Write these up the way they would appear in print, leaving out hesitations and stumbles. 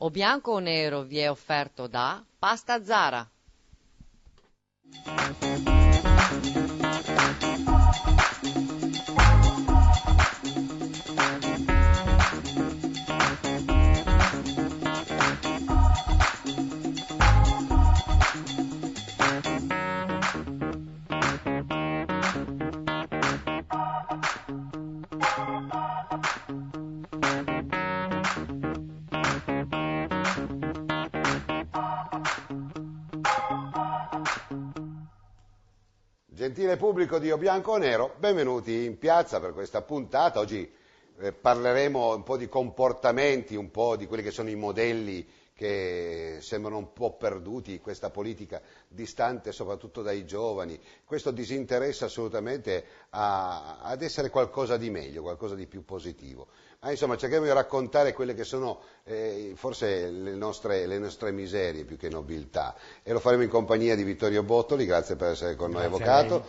O bianco o nero vi è offerto da Pasta Zara. Gentile pubblico di O Bianco o Nero, benvenuti in piazza per questa puntata. Oggi parleremo un po' di comportamenti, un po' di quelli che sono i modelli che sembrano un po' perduti, questa politica distante soprattutto dai giovani, questo disinteresse assolutamente ad essere qualcosa di meglio, qualcosa di più positivo. Insomma, cerchiamo di raccontare quelle che sono forse le nostre miserie più che nobiltà, e lo faremo in compagnia di Vittorio Bottoli, grazie per essere con noi, avvocato,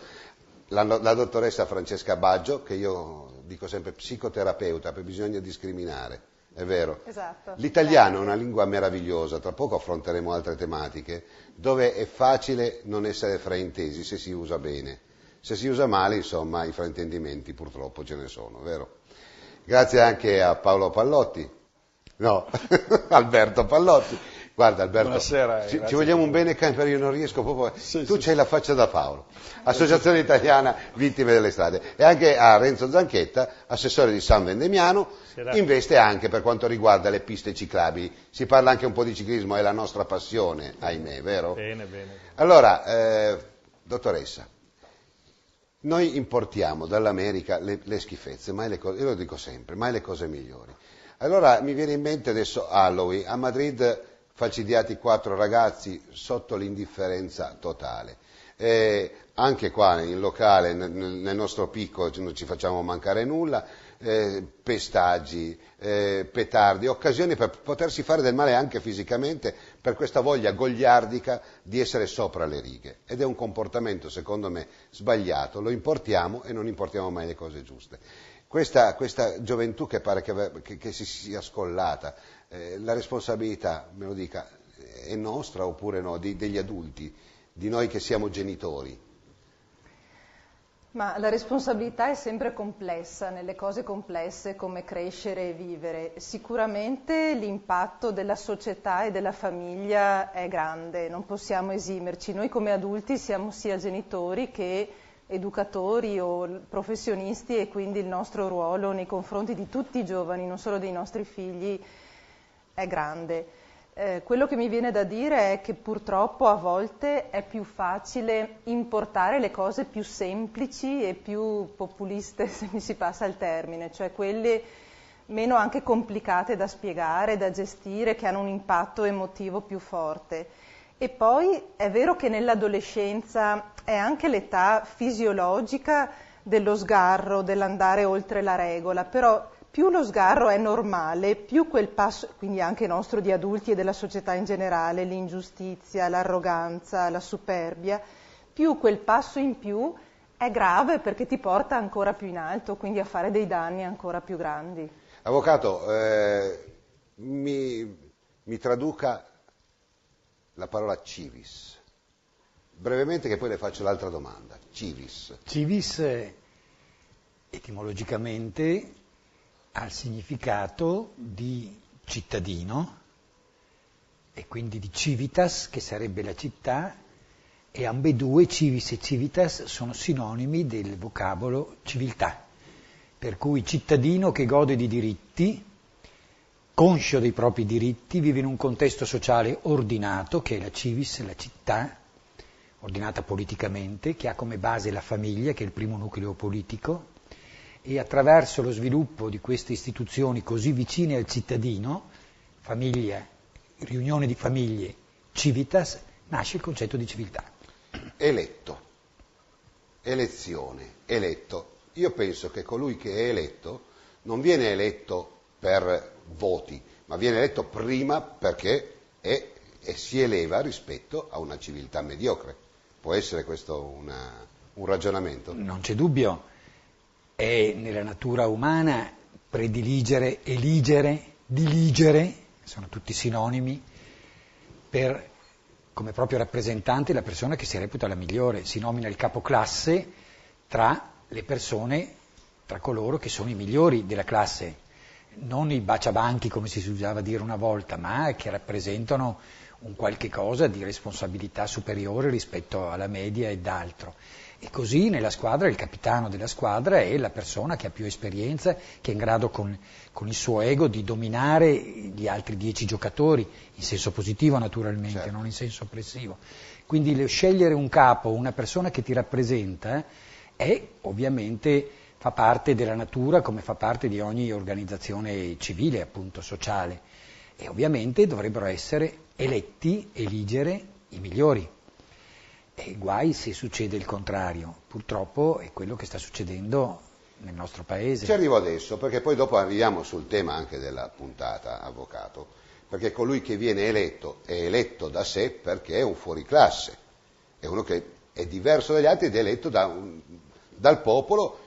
la dottoressa Francesca Baggio, che io dico sempre psicoterapeuta, perché bisogna discriminare. È vero? Esatto. L'italiano è una lingua meravigliosa, tra poco affronteremo altre tematiche, dove è facile non essere fraintesi se si usa bene. Se si usa male, insomma, i fraintendimenti purtroppo ce ne sono, vero? Grazie anche a Paolo Pallotti, no, Alberto Pallotti. Guarda Alberto, buonasera, ci vogliamo un bene, perché io non riesco proprio, sì, tu sì, c'hai la faccia da Paolo, Associazione Italiana Vittime delle Strade, e anche a Renzo Zanchetta, assessore di San Vendemiano, investe anche per quanto riguarda le piste ciclabili. Si parla anche un po' di ciclismo, è la nostra passione, ahimè, vero? Bene, bene. Allora, dottoressa, noi importiamo dall'America le schifezze, mai le cose, io lo dico sempre, mai le cose migliori. Allora mi viene in mente adesso Halloween, a Madrid falcidiati 4 ragazzi sotto l'indifferenza totale. Anche qua in locale, nel nostro picco, non ci facciamo mancare nulla, pestaggi, petardi, occasioni per potersi fare del male anche fisicamente, per questa voglia goliardica di essere sopra le righe. Ed è un comportamento, secondo me, sbagliato. Lo importiamo e non importiamo mai le cose giuste. Questa gioventù che pare che si sia scollata, la responsabilità, me lo dica, è nostra oppure no, degli adulti, di noi che siamo genitori? Ma la responsabilità è sempre complessa, nelle cose complesse come crescere e vivere. Sicuramente l'impatto della società e della famiglia è grande, non possiamo esimerci. Noi come adulti siamo sia genitori che educatori o professionisti, e quindi il nostro ruolo nei confronti di tutti i giovani, non solo dei nostri figli, è grande. Quello che mi viene da dire è che purtroppo a volte è più facile importare le cose più semplici e più populiste, se mi si passa il termine, cioè quelle meno anche complicate da spiegare, da gestire, che hanno un impatto emotivo più forte. E poi è vero che nell'adolescenza è anche l'età fisiologica dello sgarro, dell'andare oltre la regola, però più lo sgarro è normale, più quel passo, quindi anche nostro di adulti e della società in generale, l'ingiustizia, l'arroganza, la superbia, più quel passo in più è grave, perché ti porta ancora più in alto, quindi a fare dei danni ancora più grandi. Avvocato, mi traduca la parola civis, brevemente, che poi le faccio l'altra domanda. Civis. Civis, etimologicamente, ha il significato di cittadino, e quindi di civitas, che sarebbe la città, e ambedue, civis e civitas, sono sinonimi del vocabolo civiltà, per cui cittadino che gode di diritti, conscio dei propri diritti, vive in un contesto sociale ordinato, che è la civis, la città, ordinata politicamente, che ha come base la famiglia, che è il primo nucleo politico, e attraverso lo sviluppo di queste istituzioni così vicine al cittadino, famiglia, riunione di famiglie, civitas, nasce il concetto di civiltà. Eletto, elezione, eletto. Io penso che colui che è eletto non viene eletto per voti, ma viene eletto prima perché si eleva rispetto a una civiltà mediocre. Può essere questo un ragionamento? Non c'è dubbio. È nella natura umana prediligere, eligere, diligere, sono tutti sinonimi come proprio rappresentante la persona che si reputa la migliore, si nomina il capoclasse tra le persone, tra coloro che sono i migliori della classe, non i baciabanchi come si usava dire una volta, ma che rappresentano un qualche cosa di responsabilità superiore rispetto alla media ed altro. E così nella squadra il capitano della squadra è la persona che ha più esperienza, che è in grado con il suo ego di dominare gli altri 10 giocatori, in senso positivo naturalmente, certo, non in senso oppressivo. Quindi scegliere un capo, una persona che ti rappresenta, ovviamente fa parte della natura come fa parte di ogni organizzazione civile, appunto sociale. E ovviamente dovrebbero essere eligere i migliori. E guai se succede il contrario, purtroppo è quello che sta succedendo nel nostro paese. Ci arrivo adesso, perché poi dopo arriviamo sul tema anche della puntata, avvocato, perché colui che viene eletto è eletto da sé perché è un fuoriclasse, è uno che è diverso dagli altri ed è eletto dal popolo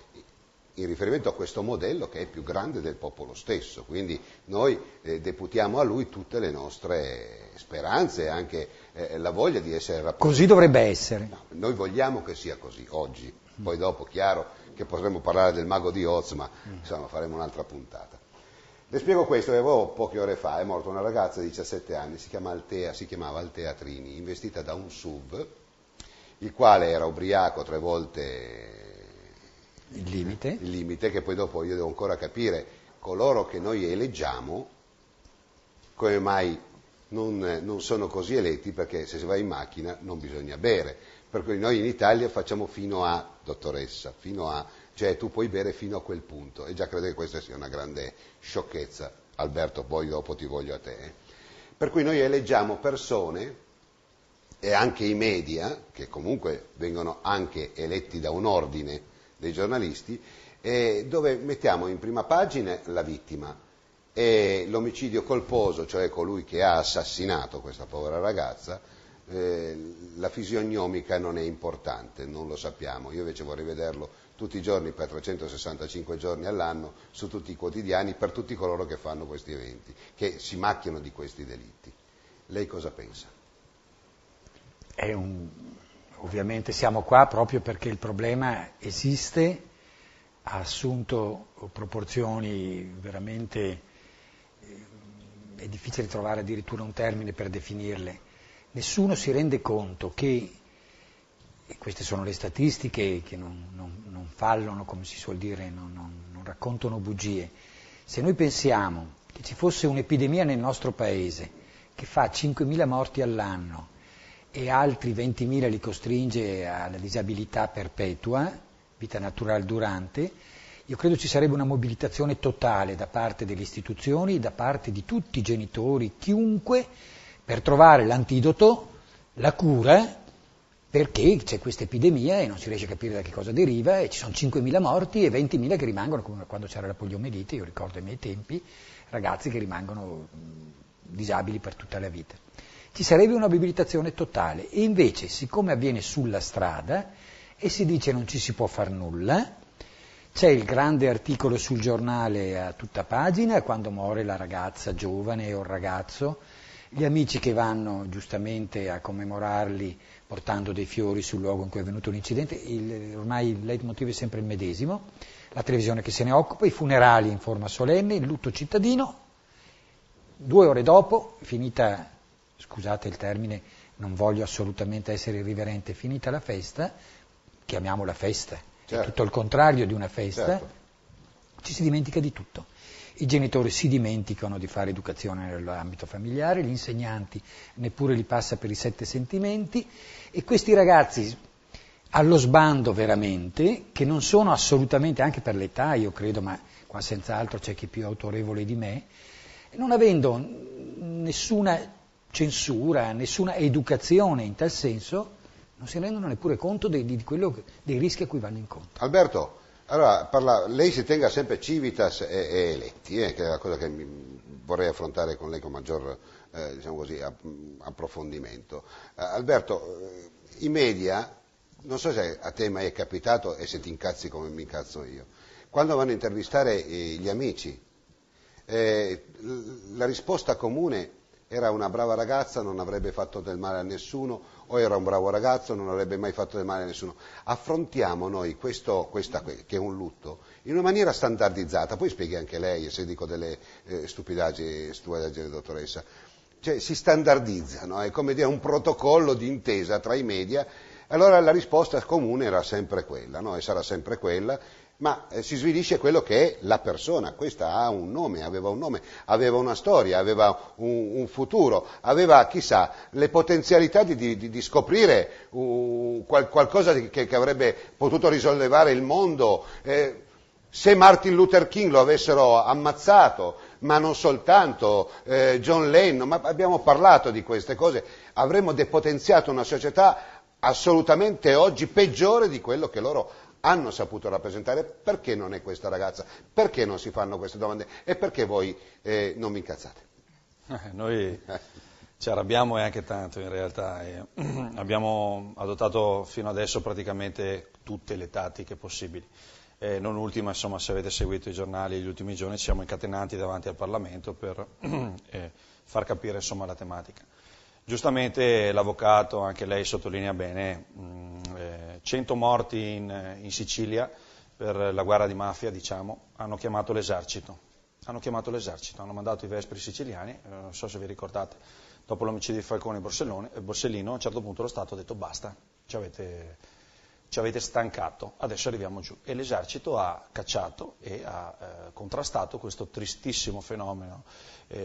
in riferimento a questo modello che è più grande del popolo stesso, quindi noi deputiamo a lui tutte le nostre speranze e anche la voglia di essere rappresentati. Così dovrebbe essere. No, noi vogliamo che sia così, oggi, poi dopo chiaro che potremmo parlare del mago di Oz, ma insomma faremo un'altra puntata. Le spiego questo, avevo poche ore fa, è morta una ragazza di 17 anni, si chiamava Altea Trini, investita da un SUV, il quale era ubriaco 3 volte Il limite, che poi dopo io devo ancora capire coloro che noi eleggiamo come mai non sono così eletti, perché se si va in macchina non bisogna bere, per cui noi in Italia facciamo fino a, dottoressa, cioè tu puoi bere fino a quel punto, e già credo che questa sia una grande sciocchezza. Alberto, poi dopo ti voglio a te. Per cui noi eleggiamo persone, e anche i media, che comunque vengono anche eletti da un ordine dei giornalisti, dove mettiamo in prima pagina la vittima e l'omicidio colposo, cioè colui che ha assassinato questa povera ragazza. La fisionomica non è importante, non lo sappiamo, io invece vorrei vederlo tutti i giorni per 365 giorni all'anno su tutti i quotidiani, per tutti coloro che fanno questi eventi, che si macchiano di questi delitti. Lei cosa pensa? Ovviamente siamo qua proprio perché il problema esiste, ha assunto proporzioni veramente, è difficile trovare addirittura un termine per definirle. Nessuno si rende conto che, e queste sono le statistiche che non fallono, come si suol dire, non raccontano bugie, se noi pensiamo che ci fosse un'epidemia nel nostro paese che fa 5.000 morti all'anno, e altri 20.000 li costringe alla disabilità perpetua, vita naturale durante, io credo ci sarebbe una mobilitazione totale da parte delle istituzioni, da parte di tutti i genitori, chiunque, per trovare l'antidoto, la cura, perché c'è questa epidemia e non si riesce a capire da che cosa deriva, e ci sono 5.000 morti e 20.000 che rimangono, come quando c'era la poliomielite, io ricordo ai miei tempi, ragazzi che rimangono disabili per tutta la vita. Ci sarebbe una mobilitazione totale, e invece, siccome avviene sulla strada e si dice non ci si può far nulla, c'è il grande articolo sul giornale a tutta pagina quando muore la ragazza giovane o il ragazzo, gli amici che vanno giustamente a commemorarli portando dei fiori sul luogo in cui è avvenuto l'incidente, ormai il leitmotiv è sempre il medesimo, la televisione che se ne occupa, i funerali in forma solenne, il lutto cittadino, 2 ore dopo, finita, scusate il termine, non voglio assolutamente essere irriverente, finita la festa, chiamiamola festa, certo, è tutto il contrario di una festa, certo, ci si dimentica di tutto. I genitori si dimenticano di fare educazione nell'ambito familiare, gli insegnanti neppure li passa per i 7 sentimenti, e questi ragazzi allo sbando veramente, che non sono assolutamente, anche per l'età io credo, ma qua senz'altro c'è chi è più autorevole di me, non avendo nessuna censura, nessuna educazione in tal senso, non si rendono neppure conto dei rischi a cui vanno incontro. Alberto, allora lei si tenga sempre civitas e eletti, che è la cosa che vorrei affrontare con lei con maggior diciamo così, approfondimento. Alberto, i media, non so se a te mai è capitato e se ti incazzi come mi incazzo io, quando vanno a intervistare gli amici, La risposta comune era una brava ragazza, non avrebbe fatto del male a nessuno, o era un bravo ragazzo, non avrebbe mai fatto del male a nessuno. Affrontiamo noi questa che è un lutto in una maniera standardizzata, poi spieghi anche lei, se dico delle stupidaggini, dottoressa, cioè si standardizza, no? È come dire un protocollo di intesa tra i media, allora la risposta comune era sempre quella, no? E sarà sempre quella, ma si svilisce quello che è la persona. Questa ha un nome, aveva una storia, aveva un futuro, aveva, chissà, le potenzialità di scoprire qualcosa che avrebbe potuto risollevare il mondo. Se Martin Luther King lo avessero ammazzato, ma non soltanto, John Lennon, ma abbiamo parlato di queste cose, avremmo depotenziato una società assolutamente oggi peggiore di quello che loro hanno saputo rappresentare. Perché non è questa ragazza? Perché non si fanno queste domande? E perché voi non vi incazzate? Noi ci arrabbiamo e anche tanto in realtà. Abbiamo adottato fino adesso praticamente tutte le tattiche possibili. Non ultima, insomma, se avete seguito i giornali negli ultimi giorni, ci siamo incatenati davanti al Parlamento per far capire, insomma, la tematica. Giustamente l'avvocato, anche lei sottolinea bene, 100 morti in Sicilia per la guerra di mafia, diciamo, hanno chiamato l'esercito, hanno mandato i vespri siciliani, non so se vi ricordate, dopo l'omicidio di Falcone e Borsellino, a un certo punto lo Stato ha detto basta, ci avete stancato, adesso arriviamo giù. E l'esercito ha cacciato e ha contrastato questo tristissimo fenomeno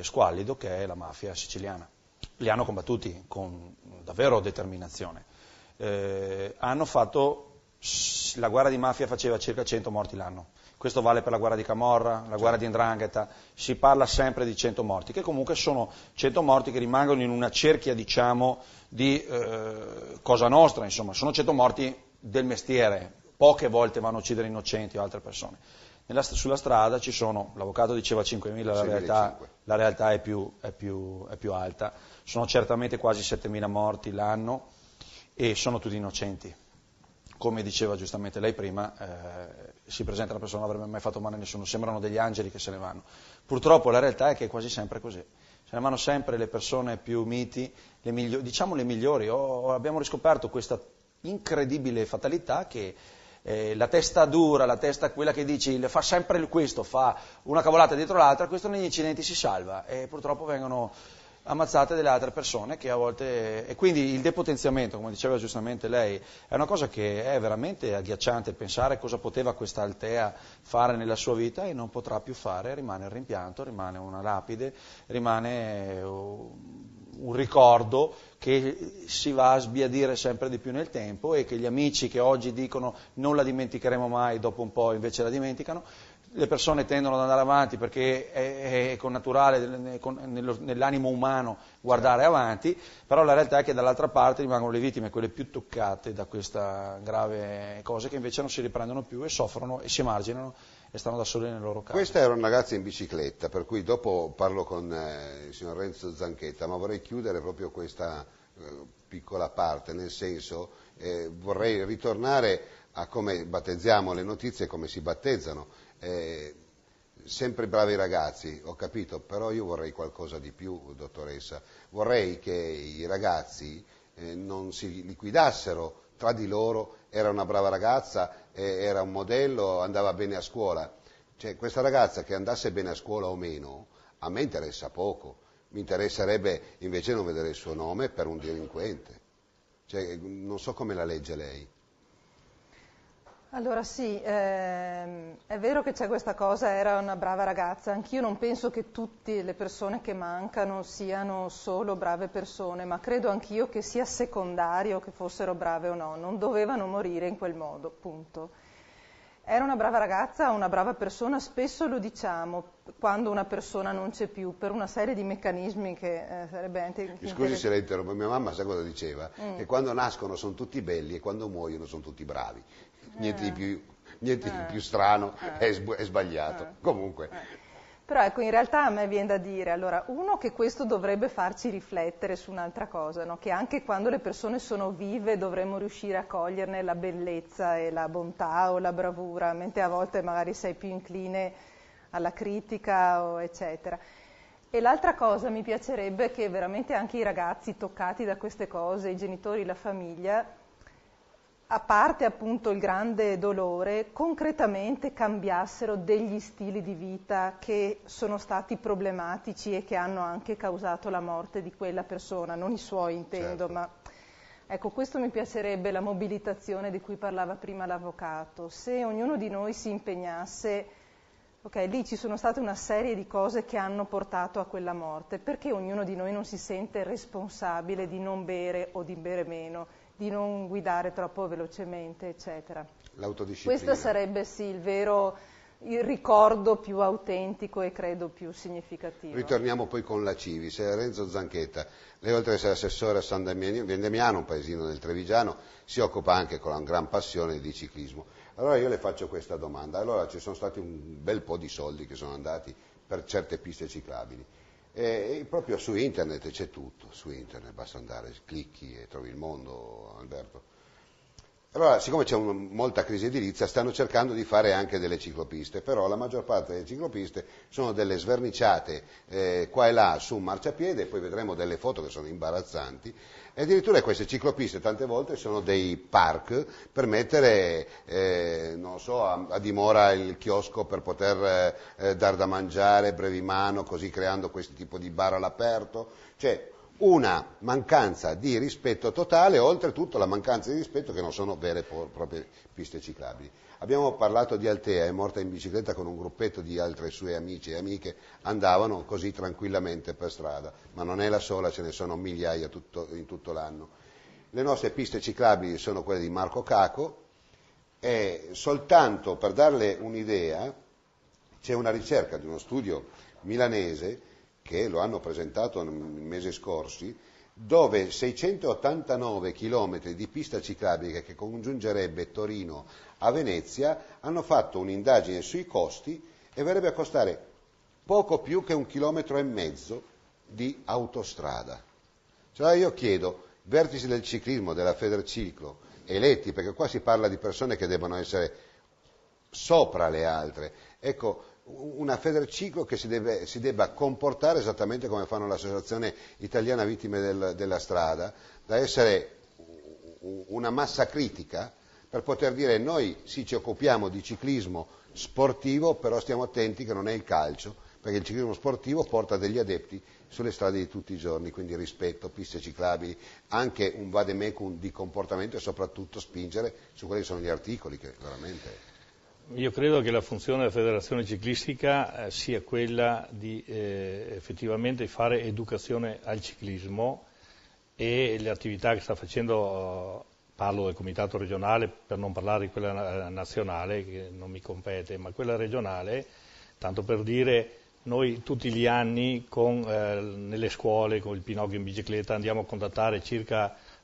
squallido che è la mafia siciliana. Li hanno combattuti con davvero determinazione. Hanno fatto, la guerra di mafia faceva circa 100 morti l'anno. Questo vale per la guerra di Camorra, la guerra di 'Ndrangheta, si parla sempre di 100 morti, che comunque sono 100 morti che rimangono in una cerchia, diciamo, di Cosa Nostra, insomma, sono 100 morti del mestiere, poche volte vanno a uccidere innocenti o altre persone. Sulla strada ci sono, l'avvocato diceva 5.000, la realtà è più alta, sono certamente quasi 7.000 morti l'anno e sono tutti innocenti. Come diceva giustamente lei prima, si presenta una persona che non avrebbe mai fatto male a nessuno, sembrano degli angeli che se ne vanno. Purtroppo la realtà è che è quasi sempre così. Se ne vanno sempre le persone più miti, diciamo le migliori. Abbiamo riscoperto questa incredibile fatalità che la testa dura, la testa quella che dici fa sempre questo, fa una cavolata dietro l'altra, questo negli incidenti si salva e purtroppo vengono ammazzate delle altre persone che a volte... E quindi il depotenziamento, come diceva giustamente lei, è una cosa che è veramente agghiacciante, pensare cosa poteva questa Altea fare nella sua vita e non potrà più fare, rimane il rimpianto, rimane una lapide, rimane un ricordo che si va a sbiadire sempre di più nel tempo e che gli amici che oggi dicono non la dimenticheremo mai, dopo un po' invece la dimenticano. Le persone tendono ad andare avanti perché è connaturale nell'animo umano guardare avanti, però la realtà è che dall'altra parte rimangono le vittime, quelle più toccate da questa grave cosa, che invece non si riprendono più e soffrono e si emarginano e stanno da soli nelle loro case. Questa era una ragazza in bicicletta, per cui dopo parlo con il signor Renzo Zanchetta, ma vorrei chiudere proprio questa piccola parte, nel senso vorrei ritornare a come battezziamo le notizie, come si battezzano. Sempre bravi ragazzi, ho capito, però io vorrei qualcosa di più, dottoressa. Vorrei che i ragazzi non si liquidassero tra di loro, era una brava ragazza, era un modello, andava bene a scuola. Cioè, questa ragazza che andasse bene a scuola o meno, a me interessa poco, mi interesserebbe invece non vedere il suo nome per un delinquente. Cioè, non so come la legge lei. Allora sì, è vero che c'è questa cosa, era una brava ragazza, anch'io non penso che tutte le persone che mancano siano solo brave persone, ma credo anch'io che sia secondario che fossero brave o no, non dovevano morire in quel modo, punto. Era una brava ragazza, una brava persona, spesso lo diciamo quando una persona non c'è più, per una serie di meccanismi che sarebbe... Scusi se la interrompo, mia mamma sa cosa diceva? Che quando nascono sono tutti belli e quando muoiono sono tutti bravi. Niente di più strano, è sbagliato. Comunque. Però ecco, in realtà a me viene da dire, allora, uno, che questo dovrebbe farci riflettere su un'altra cosa, no? Che anche quando le persone sono vive dovremmo riuscire a coglierne la bellezza e la bontà o la bravura, mentre a volte magari sei più incline alla critica, eccetera. E l'altra cosa mi piacerebbe che veramente anche i ragazzi toccati da queste cose, i genitori, la famiglia, a parte appunto il grande dolore, concretamente cambiassero degli stili di vita che sono stati problematici e che hanno anche causato la morte di quella persona, non i suoi intendo, Certo. ma ecco, questo mi piacerebbe, la mobilitazione di cui parlava prima l'avvocato. Se ognuno di noi si impegnasse, ok, lì ci sono state una serie di cose che hanno portato a quella morte, perché ognuno di noi non si sente responsabile di non bere o di bere meno, di non guidare troppo velocemente, eccetera. L'autodisciplina. Questo sarebbe sì il ricordo più autentico e credo più significativo. Ritorniamo poi con la Civis. Renzo Zanchetta, lei oltre ad essere assessore a San Vendemiano, un paesino del Trevigiano, si occupa anche con una gran passione di ciclismo. Allora io le faccio questa domanda. Allora ci sono stati un bel po' di soldi che sono andati per certe piste ciclabili. E proprio su internet c'è tutto, su internet basta andare, clicchi e trovi il mondo, Alberto. Allora, siccome c'è molta crisi edilizia, stanno cercando di fare anche delle ciclopiste, però la maggior parte delle ciclopiste sono delle sverniciate qua e là su un marciapiede, e poi vedremo delle foto che sono imbarazzanti, e addirittura queste ciclopiste tante volte sono dei park per mettere, non so, a dimora il chiosco per poter dar da mangiare, brevimano, così creando questo tipo di bar all'aperto, cioè una mancanza di rispetto totale, oltretutto la mancanza di rispetto che non sono vere e proprie piste ciclabili. Abbiamo parlato di Altea, è morta in bicicletta con un gruppetto di altri suoi amici e amiche, andavano così tranquillamente per strada, ma non è la sola, ce ne sono migliaia in tutto l'anno. Le nostre piste ciclabili sono quelle di Marco Caco, e soltanto per darle un'idea c'è una ricerca di uno studio milanese che lo hanno presentato nei mesi scorsi, dove 689 chilometri di pista ciclabile che congiungerebbe Torino a Venezia hanno fatto un'indagine sui costi e verrebbe a costare poco più che 1,5 chilometri di autostrada. Cioè io chiedo, vertici del ciclismo, della Federciclo, eletti, perché qua si parla di persone che devono essere sopra le altre, ecco, una Federciclo che si debba comportare esattamente come fanno l'Associazione Italiana Vittime della Strada, da essere una massa critica per poter dire noi sì ci occupiamo di ciclismo sportivo, però stiamo attenti che non è il calcio, perché il ciclismo sportivo porta degli adepti sulle strade di tutti i giorni, quindi rispetto, piste ciclabili, anche un vademecum di comportamento e soprattutto spingere su quelli che sono gli articoli che veramente... Io credo che la funzione della federazione ciclistica sia quella di effettivamente fare educazione al ciclismo, e le attività che sta facendo, parlo del comitato regionale per non parlare di quella nazionale che non mi compete, ma quella regionale, tanto per dire, noi tutti gli anni nelle scuole con il Pinocchio in bicicletta andiamo a contattare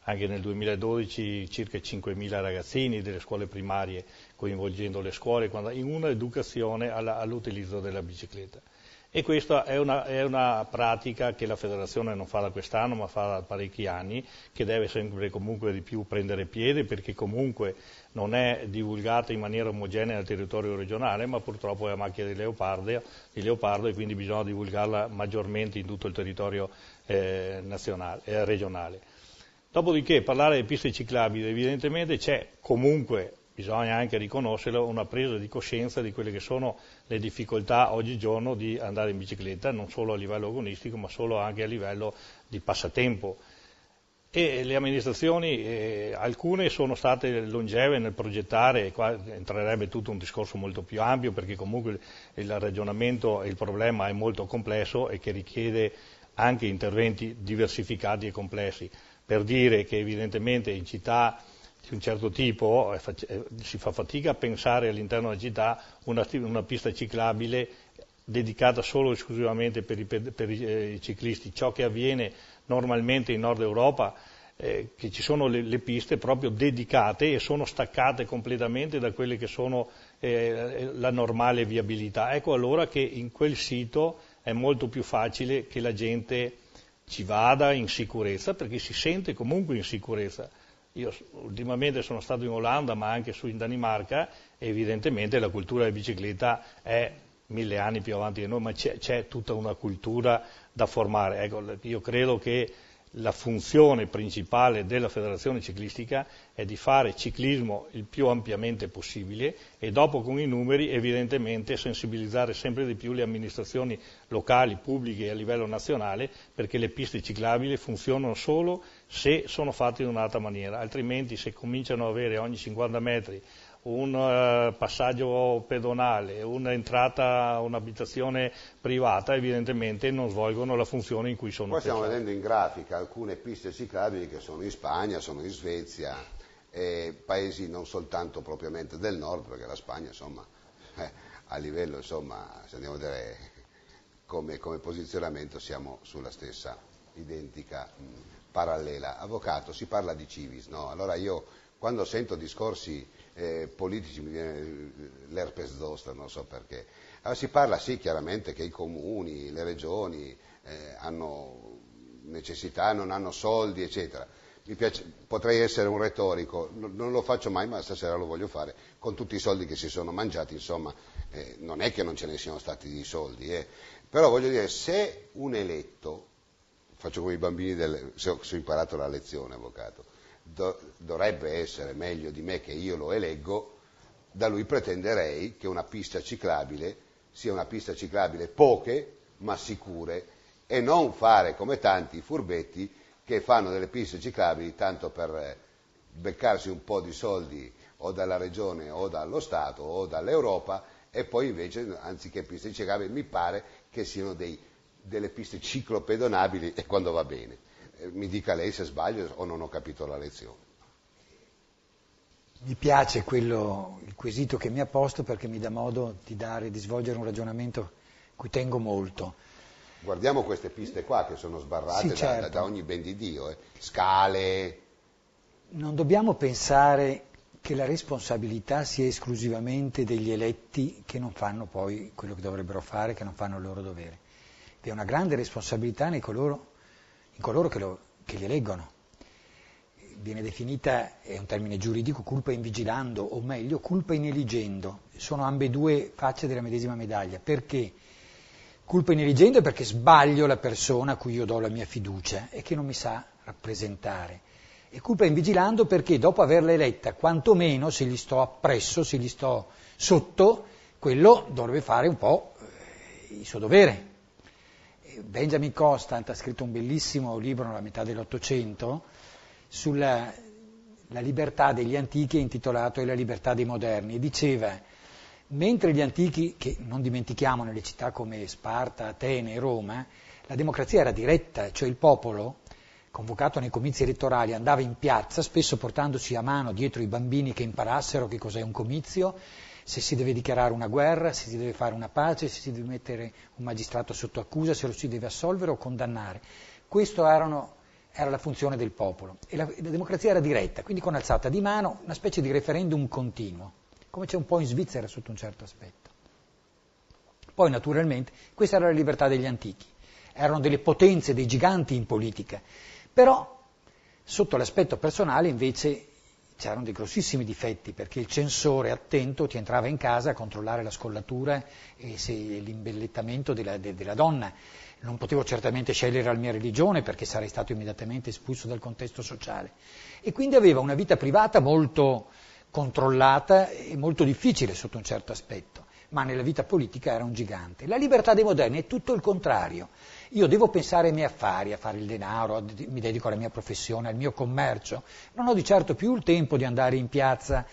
anche nel 2012 circa 5.000 ragazzini delle scuole primarie, coinvolgendo le scuole in una educazione all'utilizzo della bicicletta. E questa è una pratica che la federazione non fa da quest'anno, ma fa da parecchi anni, che deve sempre comunque di più prendere piede, perché comunque non è divulgata in maniera omogenea nel territorio regionale, ma purtroppo è a macchia di leopardo, e quindi bisogna divulgarla maggiormente in tutto il territorio regionale. Dopodiché parlare di piste ciclabili, evidentemente c'è comunque, bisogna anche riconoscerlo, una presa di coscienza di quelle che sono le difficoltà oggigiorno di andare in bicicletta, non solo a livello agonistico, ma solo anche a livello di passatempo. E le amministrazioni, alcune sono state longeve nel progettare, e qua entrerebbe tutto un discorso molto più ampio, perché comunque il ragionamento e il problema è molto complesso e che richiede anche interventi diversificati e complessi. Per dire che evidentemente in città di un certo tipo si fa fatica a pensare all'interno della città una pista ciclabile dedicata solo e esclusivamente per i ciclisti. Ciò che avviene normalmente in Nord Europa, che ci sono le piste proprio dedicate e sono staccate completamente da quelle che sono la normale viabilità. Ecco allora che in quel sito è molto più facile che la gente ci vada in sicurezza, perché si sente comunque in sicurezza. Io ultimamente sono stato in Olanda, ma anche in Danimarca, e evidentemente la cultura della bicicletta è 1000 anni più avanti di noi, ma c'è tutta una cultura da formare. Ecco, io credo che la funzione principale della federazione ciclistica è di fare ciclismo il più ampiamente possibile e dopo con i numeri evidentemente sensibilizzare sempre di più le amministrazioni locali, pubbliche e a livello nazionale, perché le piste ciclabili funzionano solo se sono fatte in un'altra maniera, altrimenti se cominciano ad avere ogni 50 metri un passaggio pedonale, un'entrata, un'abitazione privata, evidentemente non svolgono la funzione in cui sono Poi stiamo pensate. vedendo in grafica alcune piste ciclabili che sono in Spagna, sono in Svezia, paesi non soltanto propriamente del nord, perché la Spagna, insomma, a livello, insomma, se andiamo a vedere come posizionamento siamo sulla stessa identica parallela. Avvocato, si parla di civis, no? Allora io quando sento discorsi politici mi viene l'herpes zoster, non so perché. Allora si parla sì chiaramente che i comuni, le regioni hanno necessità, non hanno soldi, eccetera. Mi piace, potrei essere un retorico, non lo faccio mai, ma stasera lo voglio fare, con tutti i soldi che si sono mangiati, insomma, non è che non ce ne siano stati di soldi, però voglio dire, se un eletto, faccio come i bambini, se ho imparato la lezione, avvocato, dovrebbe essere meglio di me che io lo eleggo, da lui pretenderei che una pista ciclabile sia una pista ciclabile poche ma sicure e non fare come tanti furbetti che fanno delle piste ciclabili tanto per beccarsi un po' di soldi o dalla regione o dallo Stato o dall'Europa e poi invece anziché piste ciclabili mi pare che siano delle piste ciclopedonabili e quando va bene. Mi dica lei se sbaglio o non ho capito la lezione. Mi piace il quesito che mi ha posto perché mi dà modo di svolgere un ragionamento cui tengo molto. Guardiamo queste piste qua che sono sbarrate sì, certo. da ogni ben di Dio, scale. Non dobbiamo pensare che la responsabilità sia esclusivamente degli eletti che non fanno poi quello che dovrebbero fare, che non fanno il loro dovere. Vi è una grande responsabilità in coloro che li eleggono. Viene definita, è un termine giuridico, culpa in vigilando, o meglio, culpa in eligendo. Sono ambedue facce della medesima medaglia. Perché? Culpa in eligendo è perché sbaglio la persona a cui io do la mia fiducia e che non mi sa rappresentare. E colpa in vigilando perché dopo averla eletta, quantomeno se gli sto appresso, se gli sto sotto, quello dovrebbe fare un po' il suo dovere. Benjamin Constant ha scritto un bellissimo libro nella metà dell'Ottocento sulla libertà degli antichi, intitolato E la libertà dei moderni, e diceva, mentre gli antichi, che non dimentichiamo nelle città come Sparta, Atene e Roma, la democrazia era diretta, cioè il popolo, convocato nei comizi elettorali, andava in piazza, spesso portandosi a mano dietro i bambini che imparassero che cos'è un comizio, se si deve dichiarare una guerra, se si deve fare una pace, se si deve mettere un magistrato sotto accusa, se lo si deve assolvere o condannare. Questa era la funzione del popolo. E la democrazia era diretta, quindi con alzata di mano, una specie di referendum continuo, come c'è un po' in Svizzera sotto un certo aspetto. Poi naturalmente questa era la libertà degli antichi, erano delle potenze, dei giganti in politica, però sotto l'aspetto personale invece c'erano dei grossissimi difetti, perché il censore attento ti entrava in casa a controllare la scollatura e l'imbellettamento della donna. Non potevo certamente scegliere la mia religione perché sarei stato immediatamente espulso dal contesto sociale. E quindi aveva una vita privata molto controllata e molto difficile sotto un certo aspetto, ma nella vita politica era un gigante. La libertà dei moderni è tutto il contrario. Io devo pensare ai miei affari, a fare il denaro, mi dedico alla mia professione, al mio commercio. Non ho di certo più il tempo di andare in piazza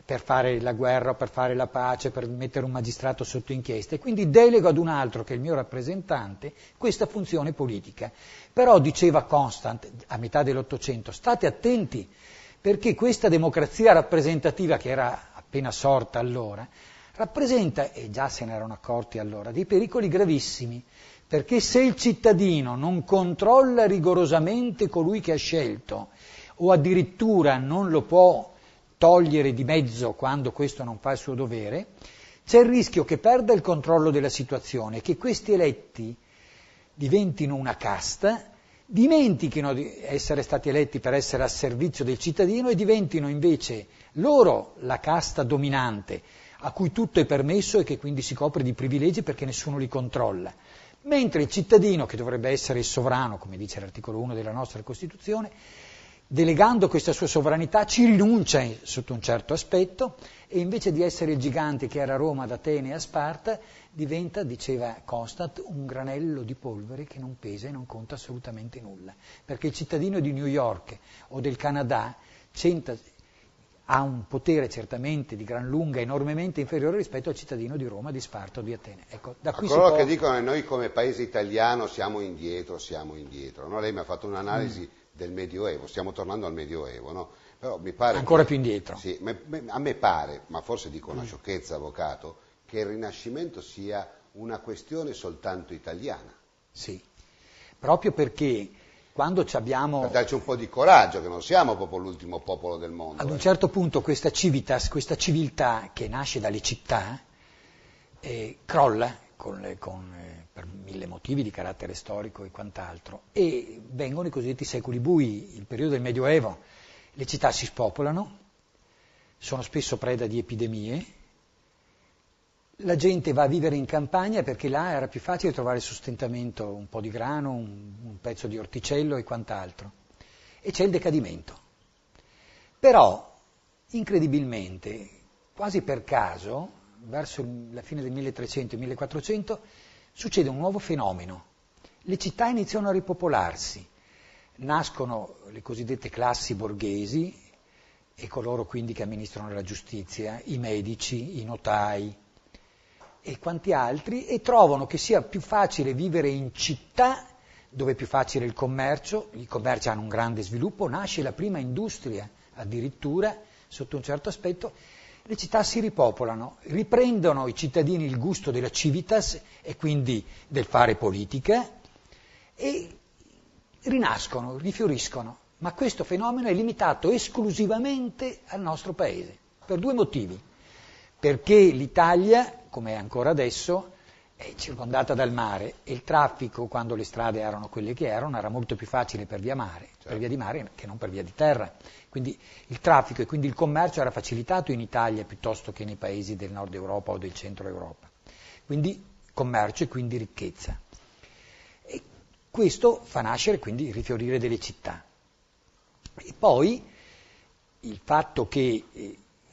per fare la guerra, per fare la pace, per mettere un magistrato sotto inchiesta e quindi delego ad un altro che è il mio rappresentante questa funzione politica. Però, diceva Constant a metà dell'Ottocento, state attenti perché questa democrazia rappresentativa che era appena sorta allora rappresenta, e già se ne erano accorti allora, dei pericoli gravissimi, perché se il cittadino non controlla rigorosamente colui che ha scelto o addirittura non lo può togliere di mezzo quando questo non fa il suo dovere, c'è il rischio che perda il controllo della situazione, che questi eletti diventino una casta, dimentichino di essere stati eletti per essere a servizio del cittadino e diventino invece loro la casta dominante, a cui tutto è permesso e che quindi si copre di privilegi perché nessuno li controlla. Mentre il cittadino, che dovrebbe essere il sovrano, come dice l'articolo 1 della nostra Costituzione, delegando questa sua sovranità ci rinuncia sotto un certo aspetto e invece di essere il gigante che era a Roma, ad Atene e a Sparta, diventa, diceva Constant, un granello di polvere che non pesa e non conta assolutamente nulla. Perché il cittadino di New York o del Canada ha un potere certamente di gran lunga enormemente inferiore rispetto al cittadino di Roma, di Sparta o di Atene. Ecco, da qui coloro che dicono che noi come paese italiano siamo indietro, no? Lei mi ha fatto un'analisi del Medioevo, stiamo tornando al Medioevo, no? Però mi pare ancora più indietro. Sì, a me pare, ma forse dico una sciocchezza, avvocato, che il Rinascimento sia una questione soltanto italiana. Sì, proprio perché quando abbiamo... Per darci un po' di coraggio, che non siamo proprio l'ultimo popolo del mondo. Ad un certo punto questa civitas, questa civiltà che nasce dalle città, crolla per mille motivi di carattere storico e quant'altro, e vengono i cosiddetti secoli bui, il periodo del Medioevo. Le città si spopolano, sono spesso preda di epidemie, la gente va a vivere in campagna perché là era più facile trovare sostentamento, un po' di grano, un pezzo di orticello e quant'altro. E c'è il decadimento. Però, incredibilmente, quasi per caso, verso la fine del 1300 e 1400, succede un nuovo fenomeno. Le città iniziano a ripopolarsi, nascono le cosiddette classi borghesi e coloro quindi che amministrano la giustizia, i medici, i notai e quanti altri, e trovano che sia più facile vivere in città dove è più facile il commercio, i commerci hanno un grande sviluppo, nasce la prima industria addirittura sotto un certo aspetto, le città si ripopolano, riprendono i cittadini il gusto della civitas e quindi del fare politica e rinascono, rifioriscono, ma questo fenomeno è limitato esclusivamente al nostro paese, per due motivi. Perché l'Italia, come è ancora adesso, è circondata dal mare e il traffico, quando le strade erano quelle che erano, era molto più facile per via di mare che non per via di terra. Quindi il traffico e quindi il commercio era facilitato in Italia piuttosto che nei paesi del nord Europa o del centro Europa. Quindi commercio e quindi ricchezza. E questo fa nascere quindi il rifiorire delle città. E poi il fatto che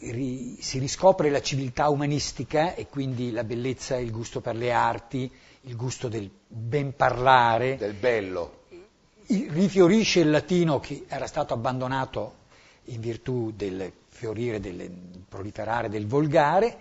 si riscopre la civiltà umanistica e quindi la bellezza, il gusto per le arti, il gusto del ben parlare. Del bello. Rifiorisce il latino che era stato abbandonato in virtù del fiorire, del proliferare del volgare,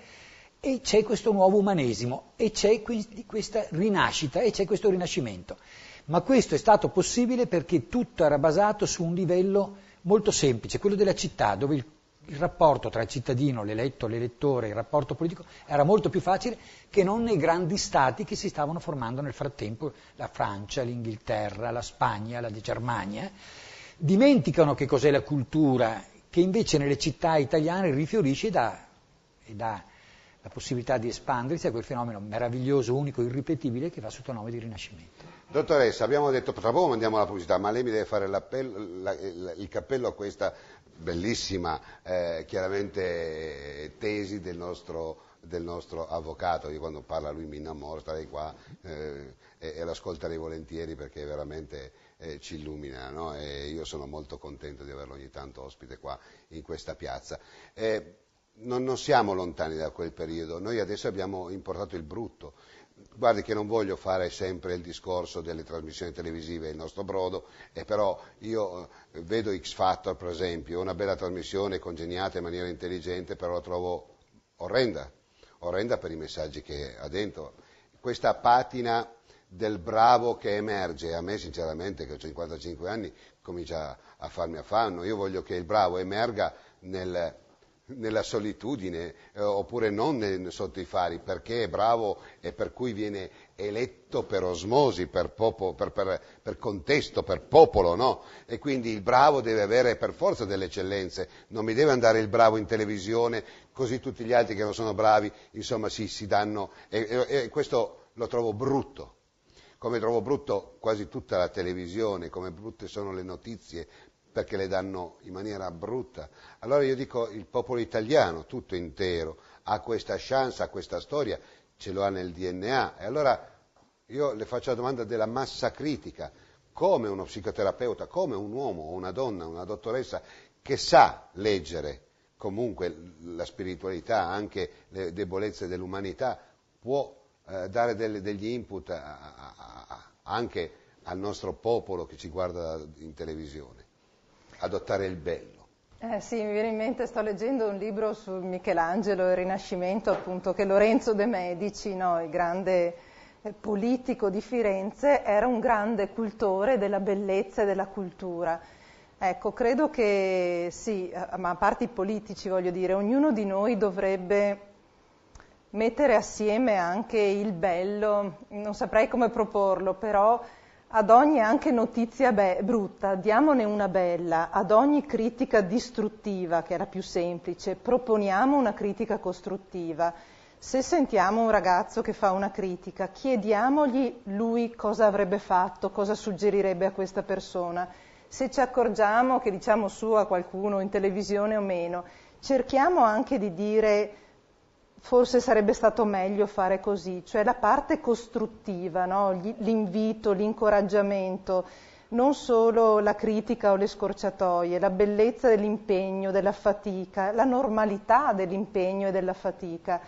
e c'è questo nuovo umanesimo, e c'è quindi questa rinascita, e c'è questo rinascimento. Ma questo è stato possibile perché tutto era basato su un livello molto semplice, quello della città, dove il rapporto tra il cittadino, l'eletto, l'elettore, il rapporto politico era molto più facile che non nei grandi stati che si stavano formando nel frattempo, la Francia, l'Inghilterra, la Spagna, la Germania. Dimenticano che cos'è la cultura, che invece nelle città italiane rifiorisce e dà la possibilità di espandersi a quel fenomeno meraviglioso, unico, irripetibile che va sotto il nome di Rinascimento. Dottoressa, abbiamo detto, tra poco mandiamo alla pubblicità, ma lei mi deve fare il cappello a questa bellissima, chiaramente, tesi del nostro avvocato. Io quando parla lui mi innamoro, starei qua e l'ascolterei volentieri perché veramente ci illumina, no? E io sono molto contento di averlo ogni tanto ospite qua in questa piazza. Non siamo lontani da quel periodo, noi adesso abbiamo importato il brutto. Guardi che non voglio fare sempre il discorso delle trasmissioni televisive, il nostro brodo, e però io vedo X Factor per esempio, una bella trasmissione congegnata in maniera intelligente, però la trovo orrenda per i messaggi che ha dentro. Questa patina del bravo che emerge, a me sinceramente che ho 55 anni comincia a farmi affanno, io voglio che il bravo emerga nella solitudine oppure non sotto i fari, perché è bravo e per cui viene eletto per osmosi, per contesto, per popolo, no? E quindi il bravo deve avere per forza delle eccellenze, non mi deve andare il bravo in televisione, così tutti gli altri che non sono bravi, insomma, si danno, e questo lo trovo brutto. Come trovo brutto quasi tutta la televisione, come brutte sono le notizie, perché le danno in maniera brutta. Allora io dico il popolo italiano, tutto intero, ha questa chance, ha questa storia, ce lo ha nel DNA. E allora io le faccio la domanda della massa critica, come uno psicoterapeuta, come un uomo o una donna, una dottoressa che sa leggere comunque la spiritualità, anche le debolezze dell'umanità, può dare degli input anche al nostro popolo che ci guarda in televisione, adottare il bello. Sì, mi viene in mente, sto leggendo un libro su Michelangelo e il Rinascimento, appunto, che Lorenzo de' Medici, no, il grande politico di Firenze, era un grande cultore della bellezza e della cultura. Ecco, credo che sì, ma a parte i politici, voglio dire, ognuno di noi dovrebbe mettere assieme anche il bello, non saprei come proporlo, però ad ogni anche notizia brutta, diamone una bella, ad ogni critica distruttiva, che è la più semplice, proponiamo una critica costruttiva. Se sentiamo un ragazzo che fa una critica, chiediamogli lui cosa avrebbe fatto, cosa suggerirebbe a questa persona. Se ci accorgiamo che diciamo su a qualcuno in televisione o meno, cerchiamo anche di dire forse sarebbe stato meglio fare così, cioè la parte costruttiva, no? L'invito, l'incoraggiamento, non solo la critica o le scorciatoie, la bellezza dell'impegno, della fatica, la normalità dell'impegno e della fatica.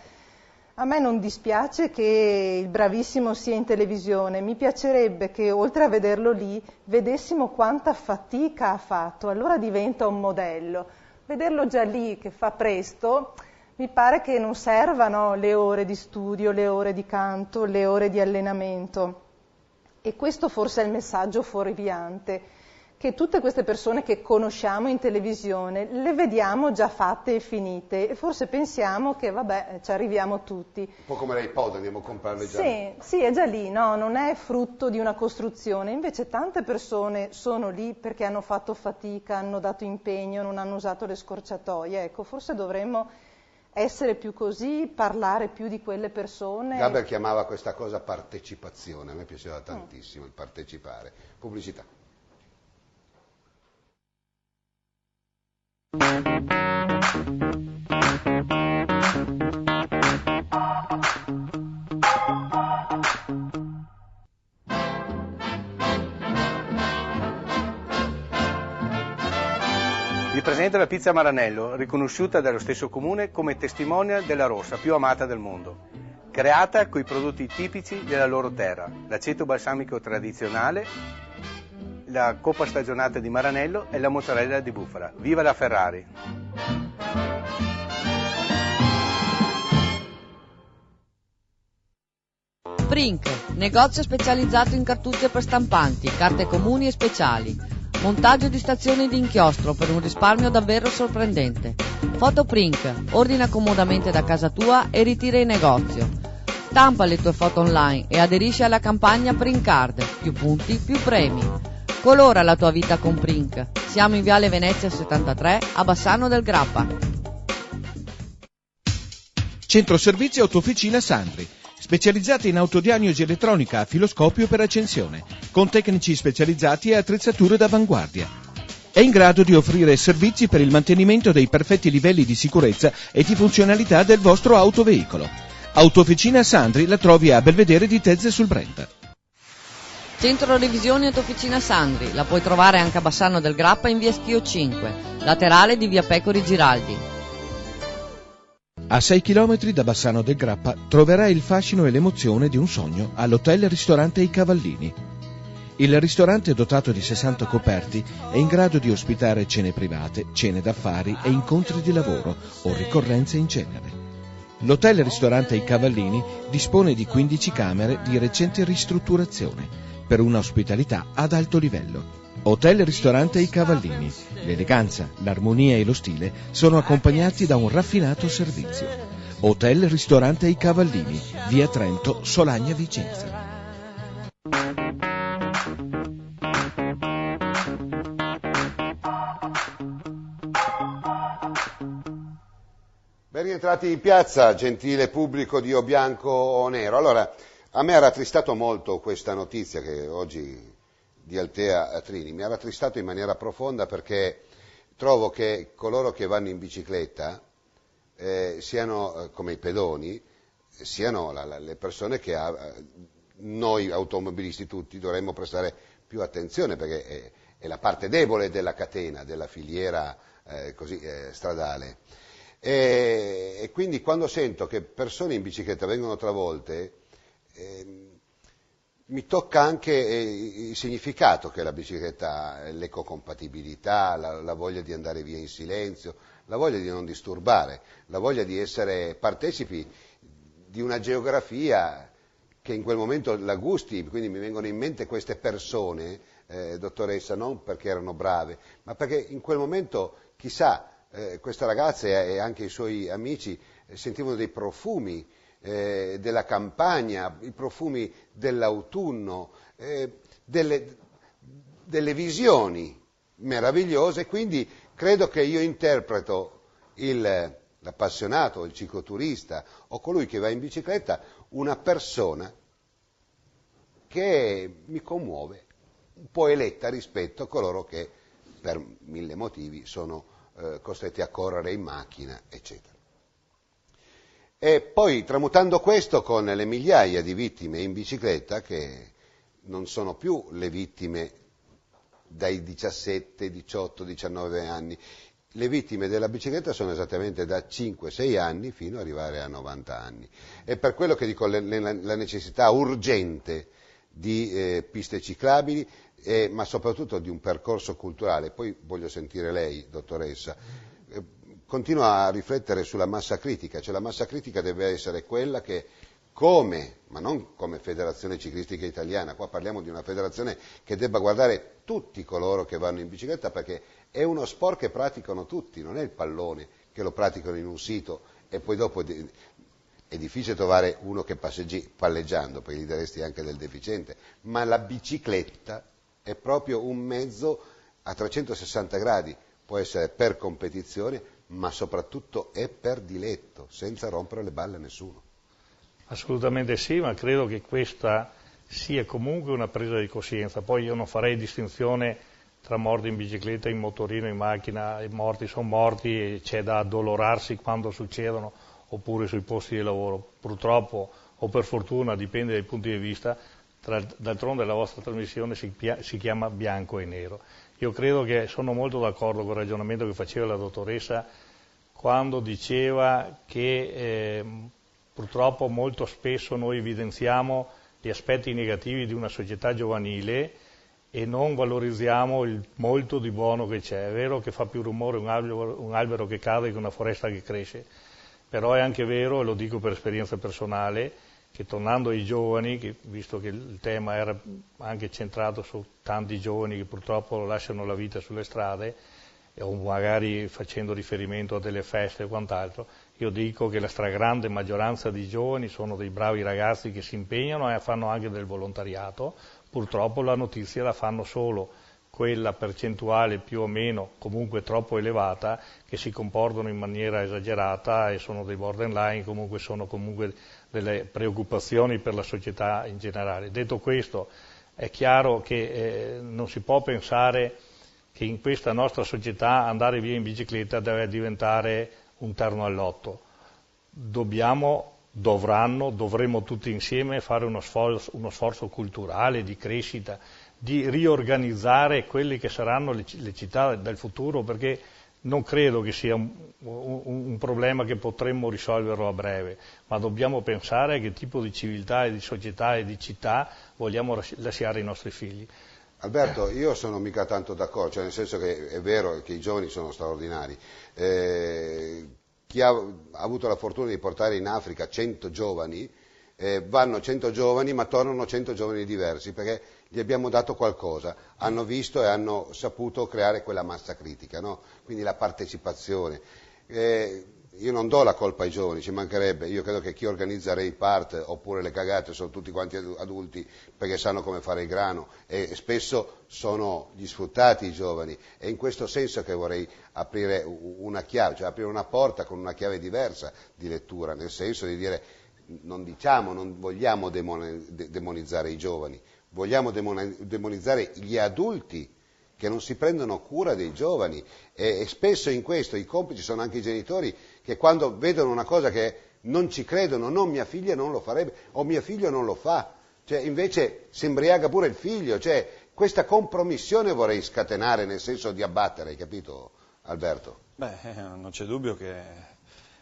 A me non dispiace che il bravissimo sia in televisione, mi piacerebbe che oltre a vederlo lì vedessimo quanta fatica ha fatto, allora diventa un modello. Vederlo già lì che fa presto, mi pare che non servano le ore di studio, le ore di canto, le ore di allenamento. E questo forse è il messaggio fuorviante, che tutte queste persone che conosciamo in televisione le vediamo già fatte e finite e forse pensiamo che vabbè ci arriviamo tutti. Un po' come l'iPod, andiamo a comprarle già. Sì, è già lì, no? Non è frutto di una costruzione, invece tante persone sono lì perché hanno fatto fatica, hanno dato impegno, non hanno usato le scorciatoie. Ecco, forse dovremmo essere più così, parlare più di quelle persone. Gaber chiamava questa cosa partecipazione, a me piaceva tantissimo il partecipare. Pubblicità. Vi presento la pizza Maranello, riconosciuta dallo stesso comune come testimonial della rossa più amata del mondo. Creata coi prodotti tipici della loro terra, l'aceto balsamico tradizionale, la coppa stagionata di Maranello e la mozzarella di bufala. Viva la Ferrari! Prink, negozio specializzato in cartucce per stampanti, carte comuni e speciali. Montaggio di stazioni di inchiostro per un risparmio davvero sorprendente. Fotoprink, ordina comodamente da casa tua e ritira in negozio. Stampa le tue foto online e aderisci alla campagna Print Card, più punti, più premi. Colora la tua vita con Prink. Siamo in Viale Venezia 73 a Bassano del Grappa. Centro Servizi Autofficina Sandri, specializzati in autodiagnosi elettronica a filoscopio per accensione, con tecnici specializzati e attrezzature d'avanguardia. È in grado di offrire servizi per il mantenimento dei perfetti livelli di sicurezza e di funzionalità del vostro autoveicolo. Autofficina Sandri la trovi a Belvedere di Tezze sul Brenta. Centro Revisioni Autofficina Sandri, la puoi trovare anche a Bassano del Grappa in via Schio 5, laterale di via Pecori Giraldi. A 6 chilometri da Bassano del Grappa troverai il fascino e l'emozione di un sogno all'hotel ristorante I Cavallini. Il ristorante, dotato di 60 coperti, è in grado di ospitare cene private, cene d'affari e incontri di lavoro o ricorrenze in genere. L'hotel ristorante I Cavallini dispone di 15 camere di recente ristrutturazione per una ospitalità ad alto livello. Hotel ristorante I Cavallini. L'eleganza, l'armonia e lo stile sono accompagnati da un raffinato servizio. Hotel ristorante I Cavallini, via Trento, Solagna, Vicenza. Ben rientrati in piazza, gentile pubblico di O Bianco o Nero. Allora, a me ha rattristato molto questa notizia che oggi di Altea Trini, mi ha rattristato in maniera profonda perché trovo che coloro che vanno in bicicletta siano come i pedoni, siano le persone che noi automobilisti tutti dovremmo prestare più attenzione, perché è la parte debole della catena, della filiera stradale. E quindi quando sento che persone in bicicletta vengono travolte, mi tocca anche il significato che la bicicletta ha, l'ecocompatibilità, la voglia di andare via in silenzio, la voglia di non disturbare, la voglia di essere partecipi di una geografia che in quel momento la gusti. Quindi mi vengono in mente queste persone, dottoressa, non perché erano brave, ma perché in quel momento, chissà, questa ragazza e anche i suoi amici sentivano dei profumi della campagna, i profumi dell'autunno, delle visioni meravigliose. Quindi credo che io interpreto l'appassionato, il cicloturista o colui che va in bicicletta, una persona che mi commuove, un po' eletta rispetto a coloro che per 1000 motivi sono costretti a correre in macchina, eccetera. E poi tramutando questo con le migliaia di vittime in bicicletta, che non sono più le vittime dai 17, 18, 19 anni, le vittime della bicicletta sono esattamente da 5-6 anni fino ad arrivare a 90 anni. E per quello che dico la necessità urgente di piste ciclabili, ma soprattutto di un percorso culturale. Poi voglio sentire lei, dottoressa. Continuo a riflettere sulla massa critica, cioè la massa critica deve essere quella che ma non come Federazione Ciclistica Italiana, qua parliamo di una federazione che debba guardare tutti coloro che vanno in bicicletta, perché è uno sport che praticano tutti, non è il pallone che lo praticano in un sito e poi dopo è difficile trovare uno che passeggi palleggiando, perché gli daresti anche del deficiente, ma la bicicletta è proprio un mezzo a 360 gradi, può essere per competizione, ma soprattutto è per diletto, senza rompere le balle a nessuno. Assolutamente sì, ma credo che questa sia comunque una presa di coscienza. Poi io non farei distinzione tra morti in bicicletta, in motorino, in macchina. I morti sono morti e c'è da addolorarsi quando succedono, oppure sui posti di lavoro. Purtroppo, o per fortuna, dipende dai punti di vista, d'altronde la vostra trasmissione si chiama Bianco e Nero. Io credo che sono molto d'accordo con il ragionamento che faceva la dottoressa quando diceva che purtroppo molto spesso noi evidenziamo gli aspetti negativi di una società giovanile e non valorizziamo il molto di buono che c'è. È vero che fa più rumore un albero che cade che una foresta che cresce, però è anche vero, e lo dico per esperienza personale, che tornando ai giovani, visto che il tema era anche centrato su tanti giovani che purtroppo lasciano la vita sulle strade, o magari facendo riferimento a delle feste e quant'altro, io dico che la stragrande maggioranza di giovani sono dei bravi ragazzi che si impegnano e fanno anche del volontariato. Purtroppo la notizia la fanno solo quella percentuale più o meno comunque troppo elevata, che si comportano in maniera esagerata e sono dei borderline, comunque sono comunque delle preoccupazioni per la società in generale. Detto questo, è chiaro che non si può pensare che in questa nostra società andare via in bicicletta deve diventare un terno al lotto. Dovremmo tutti insieme fare uno sforzo culturale, di crescita, di riorganizzare quelle che saranno le città del futuro, perché non credo che sia un problema che potremmo risolverlo a breve, ma dobbiamo pensare a che tipo di civiltà e di società e di città vogliamo lasciare ai nostri figli. Alberto, io sono mica tanto d'accordo, cioè nel senso che è vero che i giovani sono straordinari. Chi ha avuto la fortuna di portare in Africa 100 giovani, vanno 100 giovani ma tornano 100 giovani diversi, perché gli abbiamo dato qualcosa, hanno visto e hanno saputo creare quella massa critica, no? Quindi la partecipazione. Io non do la colpa ai giovani, ci mancherebbe, io credo che chi organizza Ray Part oppure le cagate sono tutti quanti adulti, perché sanno come fare il grano e spesso sono gli sfruttati i giovani. È in questo senso che vorrei aprire una chiave, cioè aprire una porta con una chiave diversa di lettura, nel senso di dire non vogliamo demonizzare i giovani, vogliamo demonizzare gli adulti che non si prendono cura dei giovani e spesso in questo i complici sono anche i genitori che quando vedono una cosa che non ci credono, no, mia figlia non lo farebbe, o mio figlio non lo fa, cioè invece si imbriaga pure il figlio, cioè questa compromissione vorrei scatenare nel senso di abbattere, hai capito Alberto? Beh, non c'è dubbio che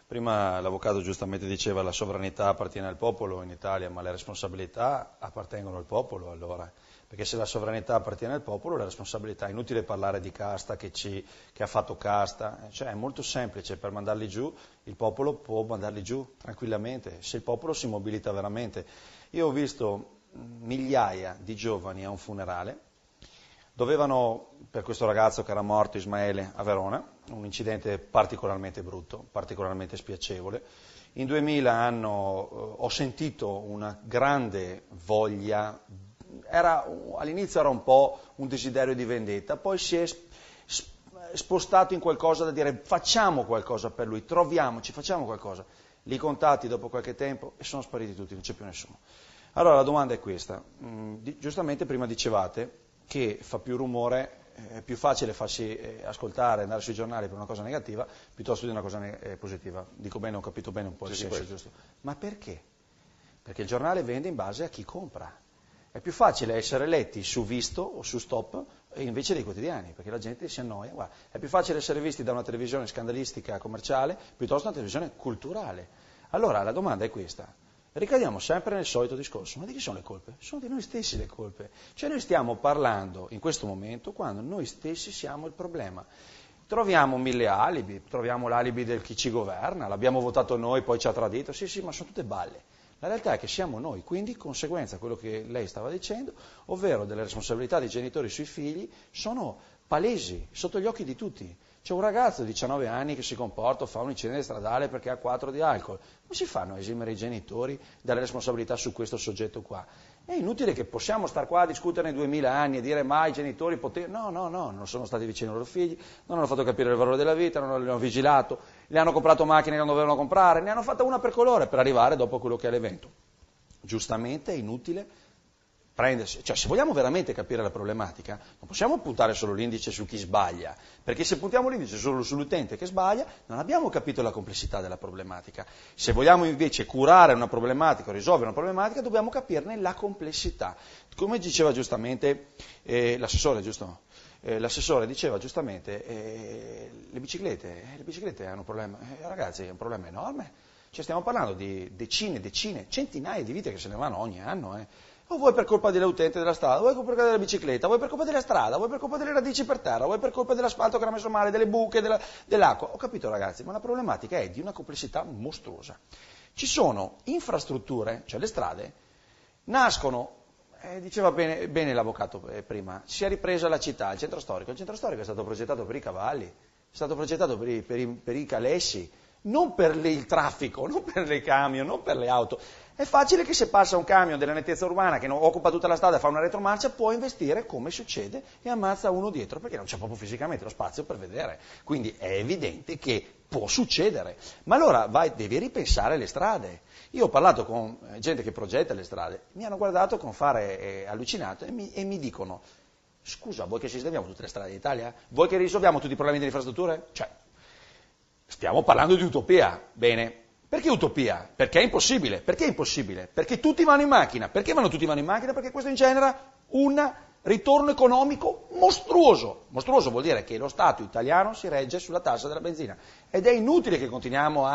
prima l'avvocato giustamente diceva la sovranità appartiene al popolo in Italia, ma le responsabilità appartengono al popolo allora. Perché se la sovranità appartiene al popolo, la responsabilità, è inutile parlare di casta, che ha fatto casta, cioè è molto semplice, per mandarli giù, il popolo può mandarli giù tranquillamente, se il popolo si mobilita veramente. Io ho visto migliaia di giovani a un funerale, dovevano, per questo ragazzo che era morto, Ismaele, a Verona, un incidente particolarmente brutto, particolarmente spiacevole. In 2000 ho sentito una grande voglia, all'inizio era un po' un desiderio di vendetta, poi si è spostato in qualcosa da dire facciamo qualcosa per lui, troviamoci, facciamo qualcosa. Li contatti dopo qualche tempo e sono spariti tutti, non c'è più nessuno. Allora la domanda è questa, giustamente prima dicevate che fa più rumore, è più facile farsi ascoltare, andare sui giornali per una cosa negativa piuttosto di una cosa positiva. Dico bene, ho capito bene un po' il senso, giusto? Ma perché? Perché il giornale vende in base a chi compra. È più facile essere letti su Visto o su Stop invece dei quotidiani, perché la gente si annoia. Guarda, è più facile essere visti da una televisione scandalistica commerciale piuttosto che una televisione culturale. Allora la domanda è questa. Ricadiamo sempre nel solito discorso, ma di chi sono le colpe? Sono di noi stessi le colpe. Cioè noi stiamo parlando in questo momento quando noi stessi siamo il problema. Troviamo 1000 alibi, troviamo l'alibi del chi ci governa, l'abbiamo votato noi, poi ci ha tradito, sì, ma sono tutte balle. La realtà è che siamo noi, quindi conseguenza quello che lei stava dicendo, ovvero delle responsabilità dei genitori sui figli, sono palesi, sotto gli occhi di tutti. C'è un ragazzo di 19 anni che si comporta, fa un incidente stradale perché ha 4 di alcol. Come si fanno a esimere i genitori dalle responsabilità su questo soggetto qua? È inutile che possiamo star qua a discutere nei 2000 anni e dire ma i genitori potevano... No, non sono stati vicini ai loro figli, non hanno fatto capire il valore della vita, non li hanno vigilato, le hanno comprato macchine che non dovevano comprare, ne hanno fatta una per colore per arrivare dopo a quello che è l'evento. Giustamente è inutile prendersi, cioè se vogliamo veramente capire la problematica non possiamo puntare solo l'indice su chi sbaglia, perché se puntiamo l'indice solo sull'utente che sbaglia non abbiamo capito la complessità della problematica. Se vogliamo invece curare una problematica o risolvere una problematica dobbiamo capirne la complessità. Come diceva giustamente l'assessore, giusto? L'assessore diceva giustamente le biciclette hanno un problema, ragazzi è un problema enorme, cioè stiamo parlando di decine, centinaia di vite che se ne vanno ogni anno. O vuoi per colpa dell'utente della strada, vuoi per colpa della bicicletta, vuoi per colpa della strada, vuoi per colpa delle radici per terra, vuoi per colpa dell'asfalto che era messo male, delle buche, dell'acqua. Ho capito ragazzi, ma la problematica è di una complessità mostruosa. Ci sono infrastrutture, cioè le strade, nascono, diceva bene l'avvocato prima, si è ripresa la città, il centro storico è stato progettato per i cavalli, è stato progettato per i calessi, non per il traffico, non per le camion, non per le auto. È facile che se passa un camion della nettezza urbana che non occupa tutta la strada e fa una retromarcia, può investire come succede e ammazza uno dietro, perché non c'è proprio fisicamente lo spazio per vedere. Quindi è evidente che può succedere. Ma allora devi ripensare le strade. Io ho parlato con gente che progetta le strade, mi hanno guardato con fare allucinato e mi dicono, scusa, vuoi che sistemiamo tutte le strade d'Italia? Vuoi che risolviamo tutti i problemi delle infrastrutture? Cioè, stiamo parlando di utopia, bene. Perché utopia? Perché è impossibile. Perché è impossibile? Perché tutti vanno in macchina. Perché tutti vanno in macchina? Perché questo ingenera un ritorno economico mostruoso. Mostruoso vuol dire che lo Stato italiano si regge sulla tassa della benzina. Ed è inutile che continuiamo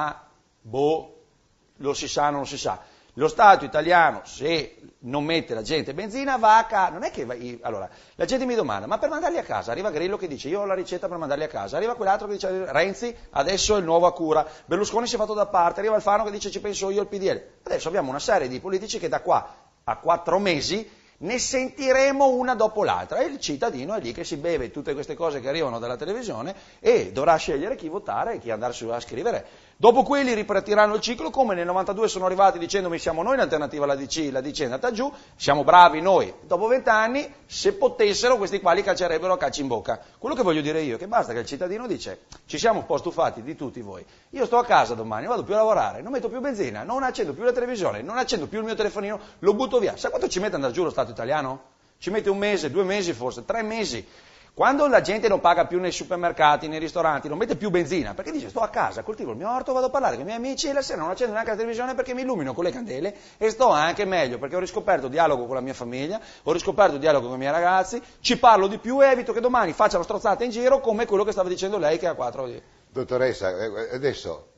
lo si sa, non si sa. Lo Stato italiano, se non mette la gente benzina, va a casa. Non è che allora, la gente mi domanda, ma per mandarli a casa? Arriva Grillo che dice, io ho la ricetta per mandarli a casa. Arriva quell'altro che dice, Renzi, adesso è il nuovo Acura. Berlusconi si è fatto da parte. Arriva Alfano che dice, ci penso io il PDL. Adesso abbiamo una serie di politici che da qua a 4 mesi ne sentiremo una dopo l'altra. E il cittadino è lì che si beve tutte queste cose che arrivano dalla televisione e dovrà scegliere chi votare e chi andarsi a scrivere. Dopo quelli ripartiranno il ciclo, come nel 92 sono arrivati dicendomi siamo noi l'alternativa alla DC, la DC è andata giù, siamo bravi noi. Dopo 20 anni, se potessero, questi qua li calcerebbero a calci in bocca. Quello che voglio dire io è che basta che il cittadino dice ci siamo un po' stufati di tutti voi, io sto a casa domani, non vado più a lavorare, non metto più benzina, non accendo più la televisione, non accendo più il mio telefonino, lo butto via. Sai quanto ci mette ad andare giù lo Stato italiano? Ci mette 1 mese, 2 mesi forse, 3 mesi. Quando la gente non paga più nei supermercati, nei ristoranti, non mette più benzina, perché dice sto a casa, coltivo il mio orto, vado a parlare con i miei amici e la sera non accendo neanche la televisione perché mi illumino con le candele e sto anche meglio, perché ho riscoperto dialogo con la mia famiglia, ho riscoperto dialogo con i miei ragazzi, ci parlo di più e evito che domani facciano strozzate in giro come quello che stava dicendo lei che ha 4 di... Dottoressa, adesso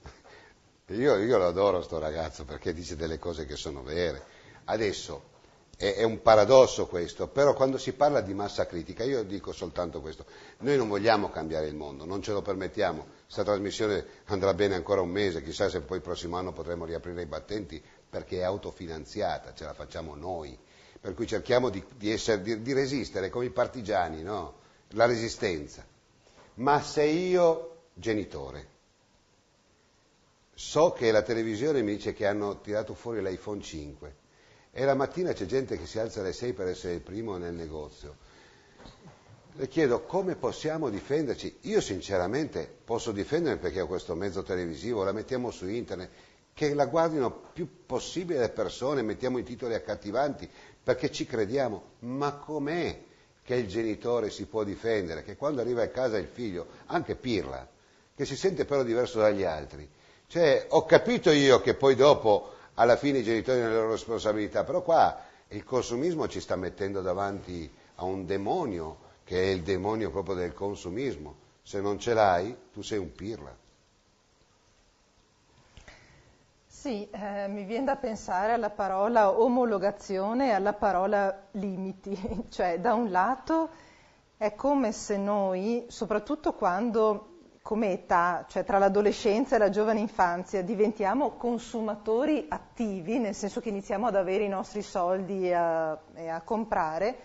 io lo adoro sto ragazzo perché dice delle cose che sono vere. Adesso è un paradosso questo, però quando si parla di massa critica io dico soltanto questo: noi non vogliamo cambiare il mondo, non ce lo permettiamo. Questa trasmissione andrà bene ancora un mese, chissà se poi il prossimo anno potremo riaprire i battenti perché è autofinanziata, ce la facciamo noi, per cui cerchiamo di resistere come i partigiani, no? La resistenza. Ma se io, genitore, so che la televisione mi dice che hanno tirato fuori l'iPhone 5 e la mattina c'è gente che si alza alle 6 per essere il primo nel negozio, le chiedo come possiamo difenderci. Io sinceramente posso difendermi perché ho questo mezzo televisivo, la mettiamo su internet, che la guardino più possibile le persone, mettiamo i titoli accattivanti perché ci crediamo, ma com'è che il genitore si può difendere? Che quando arriva a casa il figlio, anche pirla, che si sente però diverso dagli altri, cioè ho capito io che poi dopo alla fine i genitori hanno le loro responsabilità, però qua il consumismo ci sta mettendo davanti a un demonio che è il demonio proprio del consumismo. Se non ce l'hai, tu sei un pirla. Sì, mi viene da pensare alla parola omologazione e alla parola limiti, cioè da un lato è come se noi, soprattutto quando come età, cioè tra l'adolescenza e la giovane infanzia, diventiamo consumatori attivi, nel senso che iniziamo ad avere i nostri soldi e a comprare,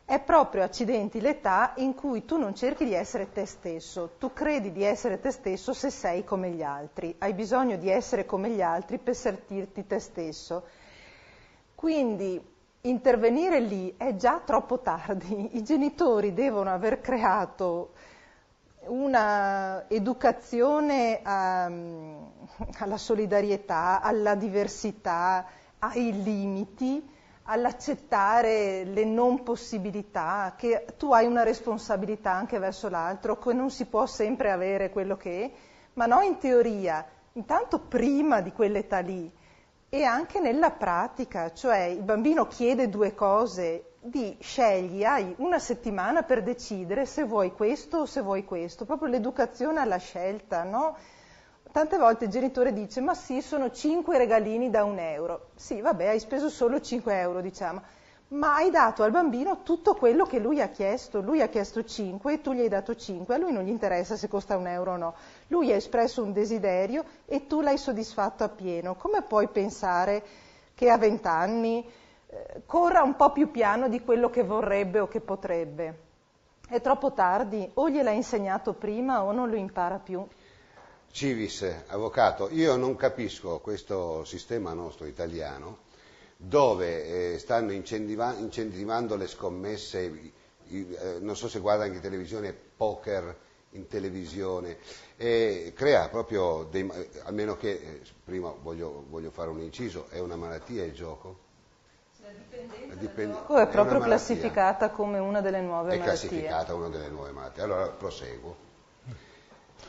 è proprio, accidenti, l'età in cui tu non cerchi di essere te stesso, tu credi di essere te stesso se sei come gli altri, hai bisogno di essere come gli altri per sentirti te stesso. Quindi intervenire lì è già troppo tardi, i genitori devono aver creato una educazione alla solidarietà, alla diversità, ai limiti, all'accettare le non possibilità, che tu hai una responsabilità anche verso l'altro, che non si può sempre avere quello che è, ma no, in teoria, intanto prima di quell'età lì e anche nella pratica, cioè il bambino chiede 2 cose, scegli, hai una settimana per decidere se vuoi questo o se vuoi questo, proprio l'educazione alla scelta, no? Tante volte il genitore dice, ma sì, sono 5 regalini da €1. Sì, vabbè, hai speso solo 5 euro, diciamo, ma hai dato al bambino tutto quello che lui ha chiesto 5 e tu gli hai dato 5, a lui non gli interessa se costa €1 o no, lui ha espresso un desiderio e tu l'hai soddisfatto appieno. Come puoi pensare che a 20 anni corra un po' più piano di quello che vorrebbe o che potrebbe? È troppo tardi, o gliel'ha insegnato prima o non lo impara più. Civis, avvocato, io non capisco questo sistema nostro italiano dove stanno incentivando le scommesse, non so se guarda anche in televisione, poker in televisione, e crea proprio almeno che, prima voglio fare un inciso, è una malattia il gioco? La dipendenza dal gioco è proprio classificata come una delle nuove malattie. È classificata una delle nuove malattie. Allora proseguo.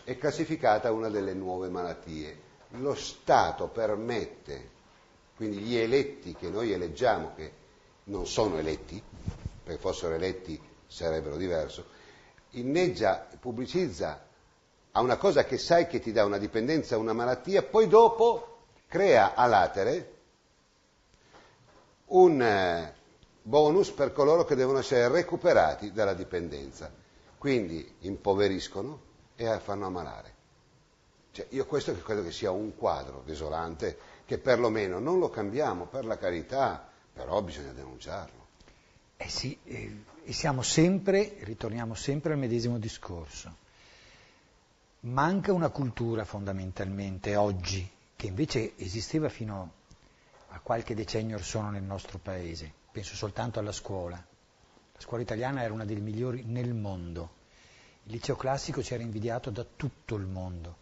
È classificata una delle nuove malattie. Lo Stato permette, quindi gli eletti che noi eleggiamo, che non sono eletti, perché fossero eletti sarebbero diverso, inneggia, pubblicizza a una cosa che sai che ti dà una dipendenza, una malattia, poi dopo crea a latere un bonus per coloro che devono essere recuperati dalla dipendenza. Quindi impoveriscono e fanno ammalare. Cioè, io questo credo che sia un quadro desolante che perlomeno non lo cambiamo, per la carità, però bisogna denunciarlo. Sì, e ritorniamo sempre al medesimo discorso. Manca una cultura fondamentalmente oggi, che invece esisteva fino a qualche decennio or sono nel nostro paese. Penso soltanto alla scuola. La scuola italiana era una delle migliori nel mondo. Il liceo classico ci era invidiato da tutto il mondo,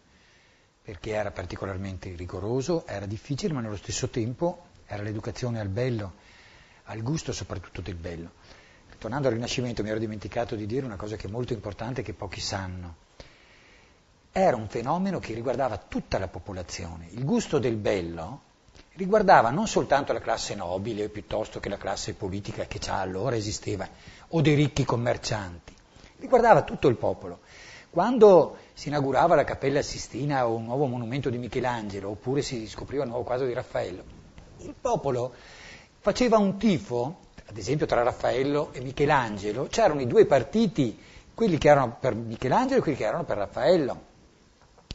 perché era particolarmente rigoroso, era difficile, ma nello stesso tempo era l'educazione al bello, al gusto soprattutto del bello. tornando al Rinascimento, mi ero dimenticato di dire una cosa che è molto importante, che pochi sanno. Era un fenomeno che riguardava tutta la popolazione. Il gusto del bello riguardava non soltanto la classe nobile, piuttosto che la classe politica che già allora esisteva, o dei ricchi commercianti. Riguardava tutto il popolo. Quando si inaugurava la Cappella Sistina o un nuovo monumento di Michelangelo, oppure si scopriva un nuovo quadro di Raffaello, il popolo faceva un tifo, ad esempio tra Raffaello e Michelangelo, c'erano i due partiti, quelli che erano per Michelangelo e quelli che erano per Raffaello.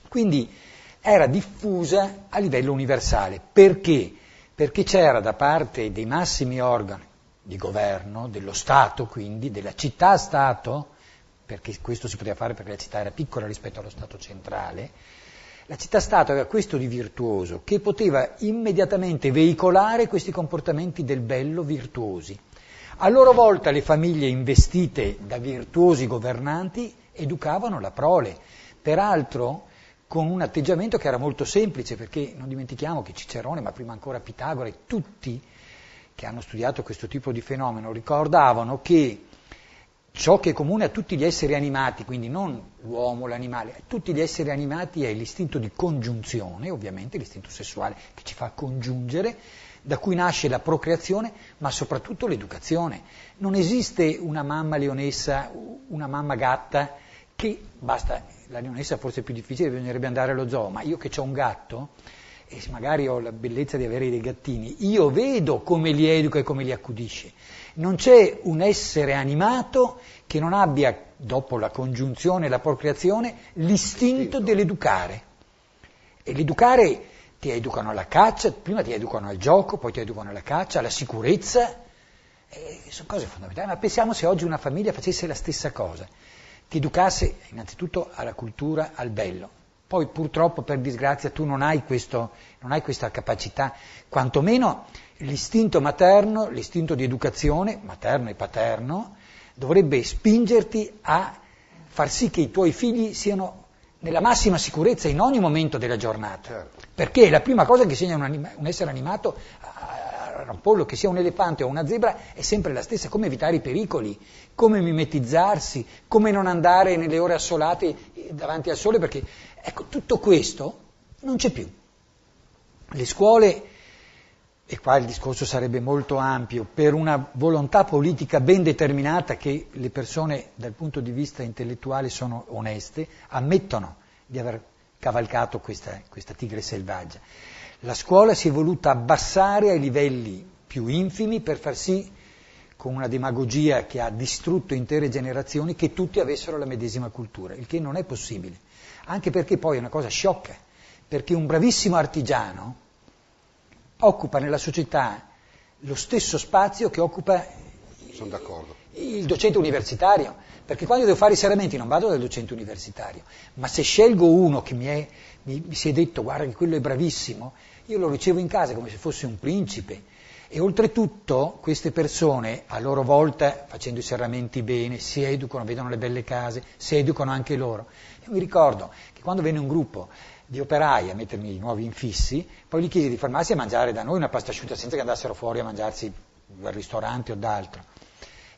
Quindi era diffusa a livello universale. Perché? Perché c'era da parte dei massimi organi di governo, dello Stato quindi, della città-Stato, perché questo si poteva fare perché la città era piccola rispetto allo Stato centrale, la città-Stato aveva questo di virtuoso, che poteva immediatamente veicolare questi comportamenti del bello virtuosi. A loro volta le famiglie investite da virtuosi governanti educavano la prole, peraltro con un atteggiamento che era molto semplice, perché non dimentichiamo che Cicerone, ma prima ancora Pitagora e tutti che hanno studiato questo tipo di fenomeno ricordavano che ciò che è comune a tutti gli esseri animati, quindi non l'uomo, l'animale, a tutti gli esseri animati è l'istinto di congiunzione, ovviamente l'istinto sessuale che ci fa congiungere, da cui nasce la procreazione, ma soprattutto l'educazione. Non esiste una mamma leonessa, una mamma gatta, che basta, la leonessa forse è più difficile, bisognerebbe andare allo zoo, ma io che ho un gatto, e magari ho la bellezza di avere dei gattini, io vedo come li educa e come li accudisce. Non c'è un essere animato che non abbia, dopo la congiunzione e la procreazione, l'istinto dell'educare. E l'educare ti educano alla caccia, prima ti educano al gioco, poi ti educano alla caccia, alla sicurezza, sono cose fondamentali. Ma pensiamo se oggi una famiglia facesse la stessa cosa, ti educasse innanzitutto alla cultura, al bello. Poi purtroppo, per disgrazia, tu non hai questa capacità, quantomeno l'istinto materno, l'istinto di educazione, materno e paterno, dovrebbe spingerti a far sì che i tuoi figli siano nella massima sicurezza in ogni momento della giornata. Certo. Perché la prima cosa che segna un essere animato, un pollo, che sia un elefante o una zebra, è sempre la stessa: come evitare i pericoli, come mimetizzarsi, come non andare nelle ore assolate davanti al sole, perché ecco, tutto questo non c'è più. Le scuole, e qua il discorso sarebbe molto ampio, per una volontà politica ben determinata, che le persone dal punto di vista intellettuale sono oneste, ammettono di aver cavalcato questa tigre selvaggia. La scuola si è voluta abbassare ai livelli più infimi per far sì, con una demagogia che ha distrutto intere generazioni, che tutti avessero la medesima cultura, il che non è possibile. Anche perché poi è una cosa sciocca, perché un bravissimo artigiano occupa nella società lo stesso spazio che occupa il docente universitario, perché quando io devo fare i serramenti non vado dal docente universitario, ma se scelgo uno che mi si è detto guarda che quello è bravissimo, io lo ricevo in casa come se fosse un principe. E oltretutto queste persone a loro volta, facendo i serramenti bene, si educano, vedono le belle case, si educano anche loro. Io mi ricordo che quando venne un gruppo di operai a mettermi i nuovi infissi, poi gli chiesi di fermarsi a mangiare da noi una pasta asciutta senza che andassero fuori a mangiarsi al ristorante o d'altro.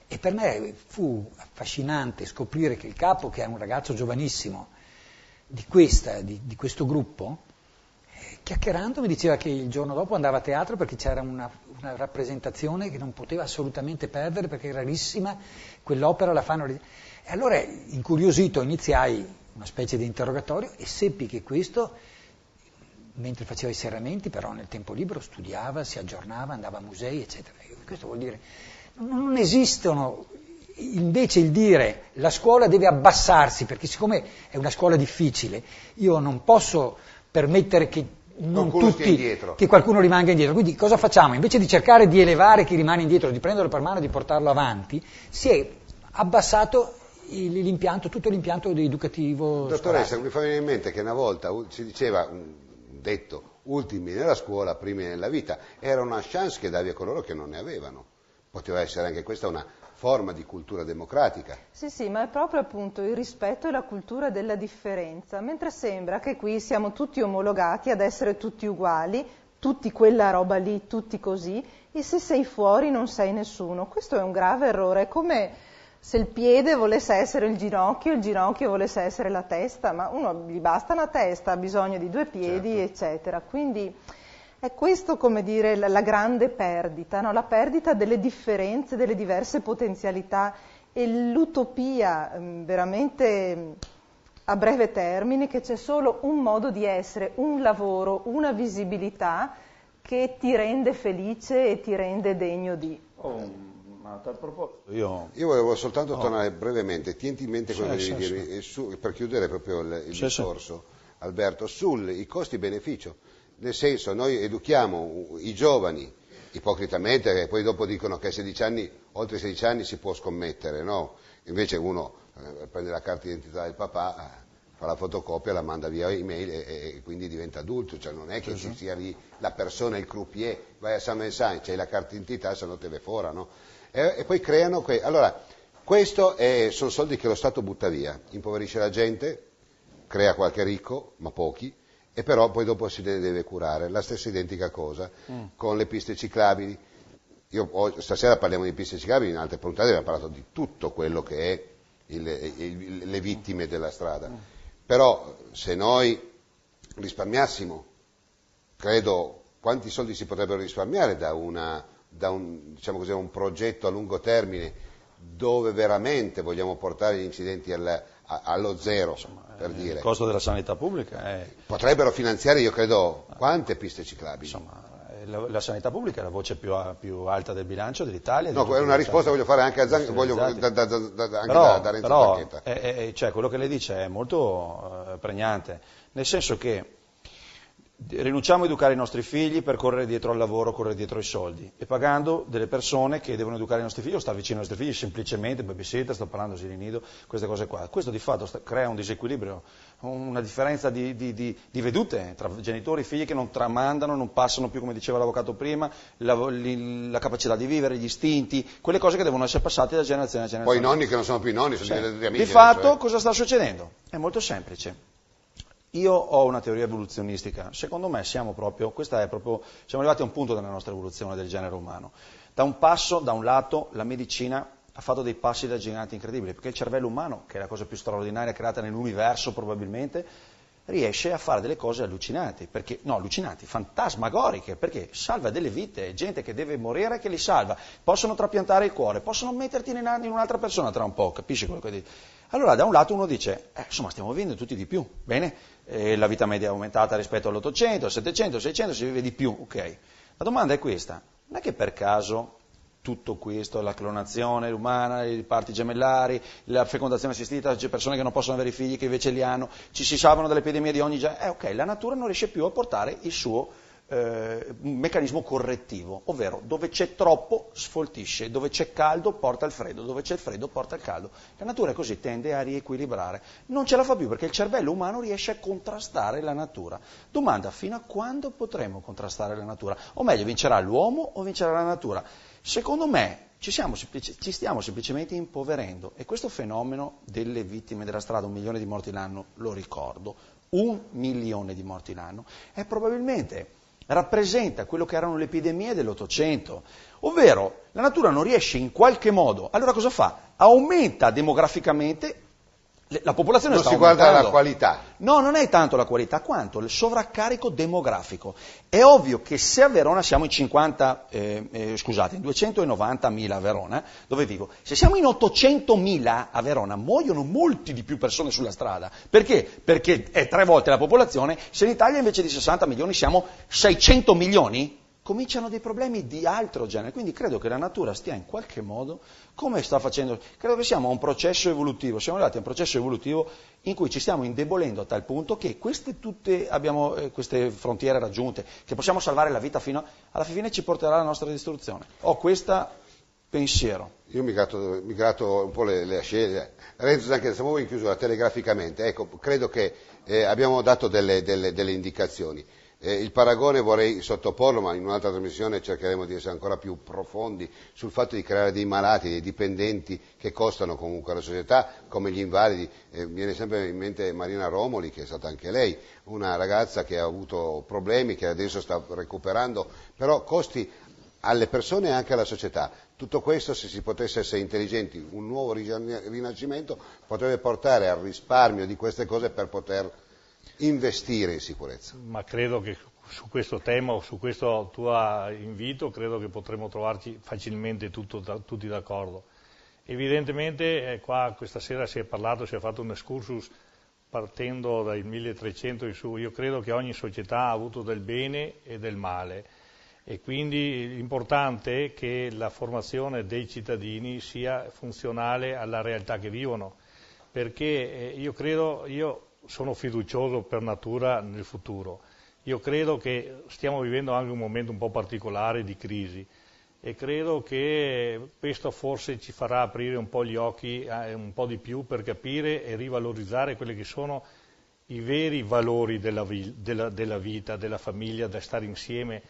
E per me fu affascinante scoprire che il capo, che era un ragazzo giovanissimo di questo gruppo, chiacchierando mi diceva che il giorno dopo andava a teatro perché c'era una rappresentazione che non poteva assolutamente perdere perché è rarissima, quell'opera la fanno. E allora, incuriosito, iniziai una specie di interrogatorio e seppi che questo, mentre faceva i serramenti, però nel tempo libero studiava, si aggiornava, andava a musei, eccetera. E questo vuol dire, non esistono, invece il dire la scuola deve abbassarsi, perché siccome è una scuola difficile, io non posso permettere che non tutti, che qualcuno rimanga indietro. Quindi cosa facciamo? Invece di cercare di elevare chi rimane indietro, di prenderlo per mano e di portarlo avanti, si è abbassato l'impianto, tutto l'impianto educativo. Dottoressa, mi fa venire in mente che una volta si diceva un detto, ultimi nella scuola, primi nella vita, era una chance che davi a coloro che non ne avevano. Poteva essere anche questa una forma di cultura democratica. Sì, ma è proprio appunto il rispetto e la cultura della differenza, mentre sembra che qui siamo tutti omologati ad essere tutti uguali, tutti quella roba lì, tutti così, e se sei fuori non sei nessuno. Questo è un grave errore, è come se il piede volesse essere il ginocchio volesse essere la testa, ma uno gli basta una testa, ha bisogno di 2 piedi, certo, eccetera. Quindi è questo, come dire, la grande perdita, no? La perdita delle differenze, delle diverse potenzialità e l'utopia veramente a breve termine che c'è solo un modo di essere, un lavoro, una visibilità che ti rende felice e ti rende degno di. Ma a tal proposito io volevo soltanto tornare brevemente, tienti in mente quello che devi dirmi, per chiudere proprio il discorso, Alberto, sui costi-beneficio. Nel senso, noi educhiamo i giovani ipocritamente, che poi dopo dicono che oltre i 16 anni si può scommettere, no? Invece uno prende la carta d'identità del papà, fa la fotocopia, la manda via email e quindi diventa adulto, cioè non è che ci sia lì la persona, il croupier, vai a Saint-Vincent, c'hai la carta d'identità, se no te ve fora, no? E poi creano allora, questo sono soldi che lo Stato butta via, impoverisce la gente, crea qualche ricco, ma pochi, e però poi dopo si deve curare. La stessa identica cosa con le piste ciclabili. Stasera parliamo di piste ciclabili, in altre puntate abbiamo parlato di tutto quello che è le vittime della strada. Però se noi risparmiassimo, credo, quanti soldi si potrebbero risparmiare da un progetto a lungo termine dove veramente vogliamo portare gli incidenti allo zero, per dire. Il costo della sanità pubblica è... Potrebbero finanziare, io credo, quante piste ciclabili? Insomma, la sanità pubblica è la voce più alta del bilancio dell'Italia. No, è una risposta voglio fare anche a da Renzo Bacchetta. Cioè, quello che lei dice è molto pregnante, nel senso che rinunciamo a educare i nostri figli per correre dietro al lavoro, correre dietro ai soldi, e pagando delle persone che devono educare i nostri figli o stare vicino ai nostri figli semplicemente, babysitter, sto parlando asili nido, queste cose qua. Questo di fatto crea un disequilibrio, una differenza di vedute tra genitori e figli che non tramandano, non passano più, come diceva l'avvocato prima, la capacità di vivere, gli istinti, quelle cose che devono essere passate da generazione a generazione. Poi i nonni che non sono più i nonni, sono diventati amici. Di fatto cosa sta succedendo? È molto semplice. Io ho una teoria evoluzionistica, secondo me siamo arrivati a un punto della nostra evoluzione del genere umano. Da un lato la medicina ha fatto dei passi da gigante incredibili, perché il cervello umano, che è la cosa più straordinaria creata nell'universo probabilmente, riesce a fare delle cose allucinanti, fantasmagoriche, perché salva delle vite, gente che deve morire che li salva, possono trapiantare il cuore, possono metterti in un'altra persona tra un po', capisci quello che dico? Allora da un lato uno dice, insomma stiamo vivendo tutti di più, bene, la vita media è aumentata rispetto all'800, al 700, al 600, si vive di più, ok. La domanda è questa, non è che per caso tutto questo, la clonazione umana, i parti gemellari, la fecondazione assistita, c'è persone che non possono avere i figli che invece li hanno, ci si salvano dalle epidemie di ogni genere, ok, la natura non riesce più a portare il suo meccanismo correttivo, ovvero dove c'è troppo sfoltisce, dove c'è caldo porta il freddo, dove c'è il freddo porta il caldo. La natura così tende a riequilibrare, non ce la fa più perché il cervello umano riesce a contrastare la natura. Domanda, fino a quando potremo contrastare la natura? O meglio, vincerà l'uomo o vincerà la natura? Secondo me ci stiamo semplicemente impoverendo, e questo fenomeno delle vittime della strada, 1 milione di morti l'anno, lo ricordo, 1 milione di morti l'anno, è probabilmente rappresenta quello che erano le epidemie dell'800, ovvero la natura non riesce in qualche modo, allora cosa fa? Aumenta demograficamente, la popolazione non sta si aumentando. guarda la qualità. No, non è tanto la qualità quanto il sovraccarico demografico. È ovvio che se a Verona siamo in 290.000 a Verona, dove vivo, se siamo in 800.000 a Verona muoiono molti di più persone sulla strada. Perché? Perché è 3 volte la popolazione, se in Italia invece di 60 milioni siamo 600 milioni, cominciano dei problemi di altro genere. Quindi credo che la natura stia in qualche modo, come sta facendo, credo che siamo a un processo evolutivo, siamo arrivati a un processo evolutivo in cui ci stiamo indebolendo a tal punto che abbiamo queste frontiere raggiunte, che possiamo salvare la vita fino alla fine ci porterà alla nostra distruzione. Ho questo pensiero. Io mi gratto un po' le ascelle. Renzo, anche siamo in chiusura telegraficamente, ecco, credo che abbiamo dato delle indicazioni. Il paragone vorrei sottoporlo, ma in un'altra trasmissione cercheremo di essere ancora più profondi sul fatto di creare dei malati, dei dipendenti che costano comunque alla società, come gli invalidi. Viene sempre in mente Marina Romoli, che è stata anche lei una ragazza che ha avuto problemi, che adesso sta recuperando, però costi alle persone e anche alla società. Tutto questo, se si potesse essere intelligenti, un nuovo rinascimento potrebbe portare al risparmio di queste cose per poter investire in sicurezza. Ma credo che su questo tema o su questo tuo invito credo che potremo trovarci facilmente tutti d'accordo. Evidentemente qua questa sera si è parlato, si è fatto un excursus partendo dal 1300 in su. Io credo che ogni società ha avuto del bene e del male e quindi l'importante è che la formazione dei cittadini sia funzionale alla realtà che vivono, perché io sono fiducioso per natura nel futuro. Io credo che stiamo vivendo anche un momento un po' particolare di crisi e credo che questo forse ci farà aprire un po' gli occhi un po' di più per capire e rivalorizzare quelli che sono i veri valori della vita, della famiglia, da stare insieme,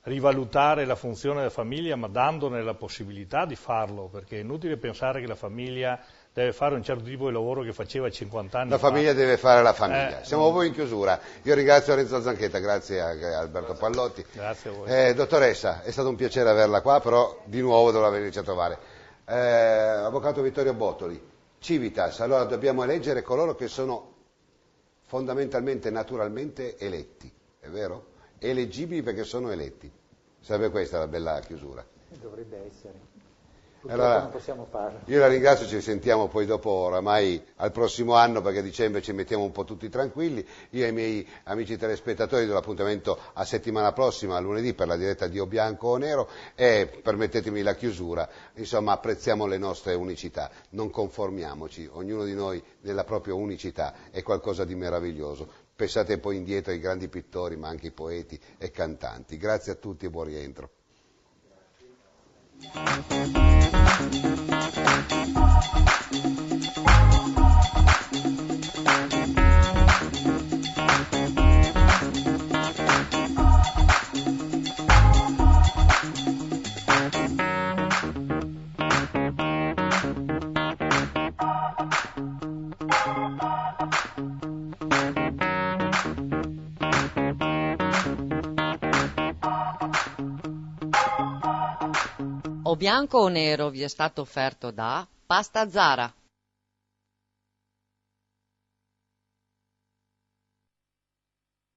rivalutare la funzione della famiglia ma dandone la possibilità di farlo, perché è inutile pensare che la famiglia deve fare un certo tipo di lavoro che faceva 50 anni fa. La famiglia deve fare la famiglia. Siamo voi in chiusura. Io ringrazio Renzo Zanchetta, grazie a Alberto Pallotti. Grazie a voi. Dottoressa, è stato un piacere averla qua, però di nuovo dovrà venirci a trovare. Avvocato Vittorio Bottoli, Civitas, allora dobbiamo eleggere coloro che sono fondamentalmente, naturalmente eletti, è vero? Eleggibili perché sono eletti. Sarebbe questa la bella chiusura. Dovrebbe essere. Allora, non possiamo farlo. Io la ringrazio, ci sentiamo poi dopo oramai al prossimo anno perché a dicembre ci mettiamo un po' tutti tranquilli. Io e i miei amici telespettatori do l'appuntamento a settimana prossima, a lunedì, per la diretta di O Bianco o Nero e permettetemi la chiusura, insomma apprezziamo le nostre unicità, non conformiamoci, ognuno di noi nella propria unicità è qualcosa di meraviglioso. Pensate poi indietro ai grandi pittori ma anche ai poeti e cantanti. Grazie a tutti e buon rientro. O Bianco o Nero vi è stato offerto da Pasta Zara.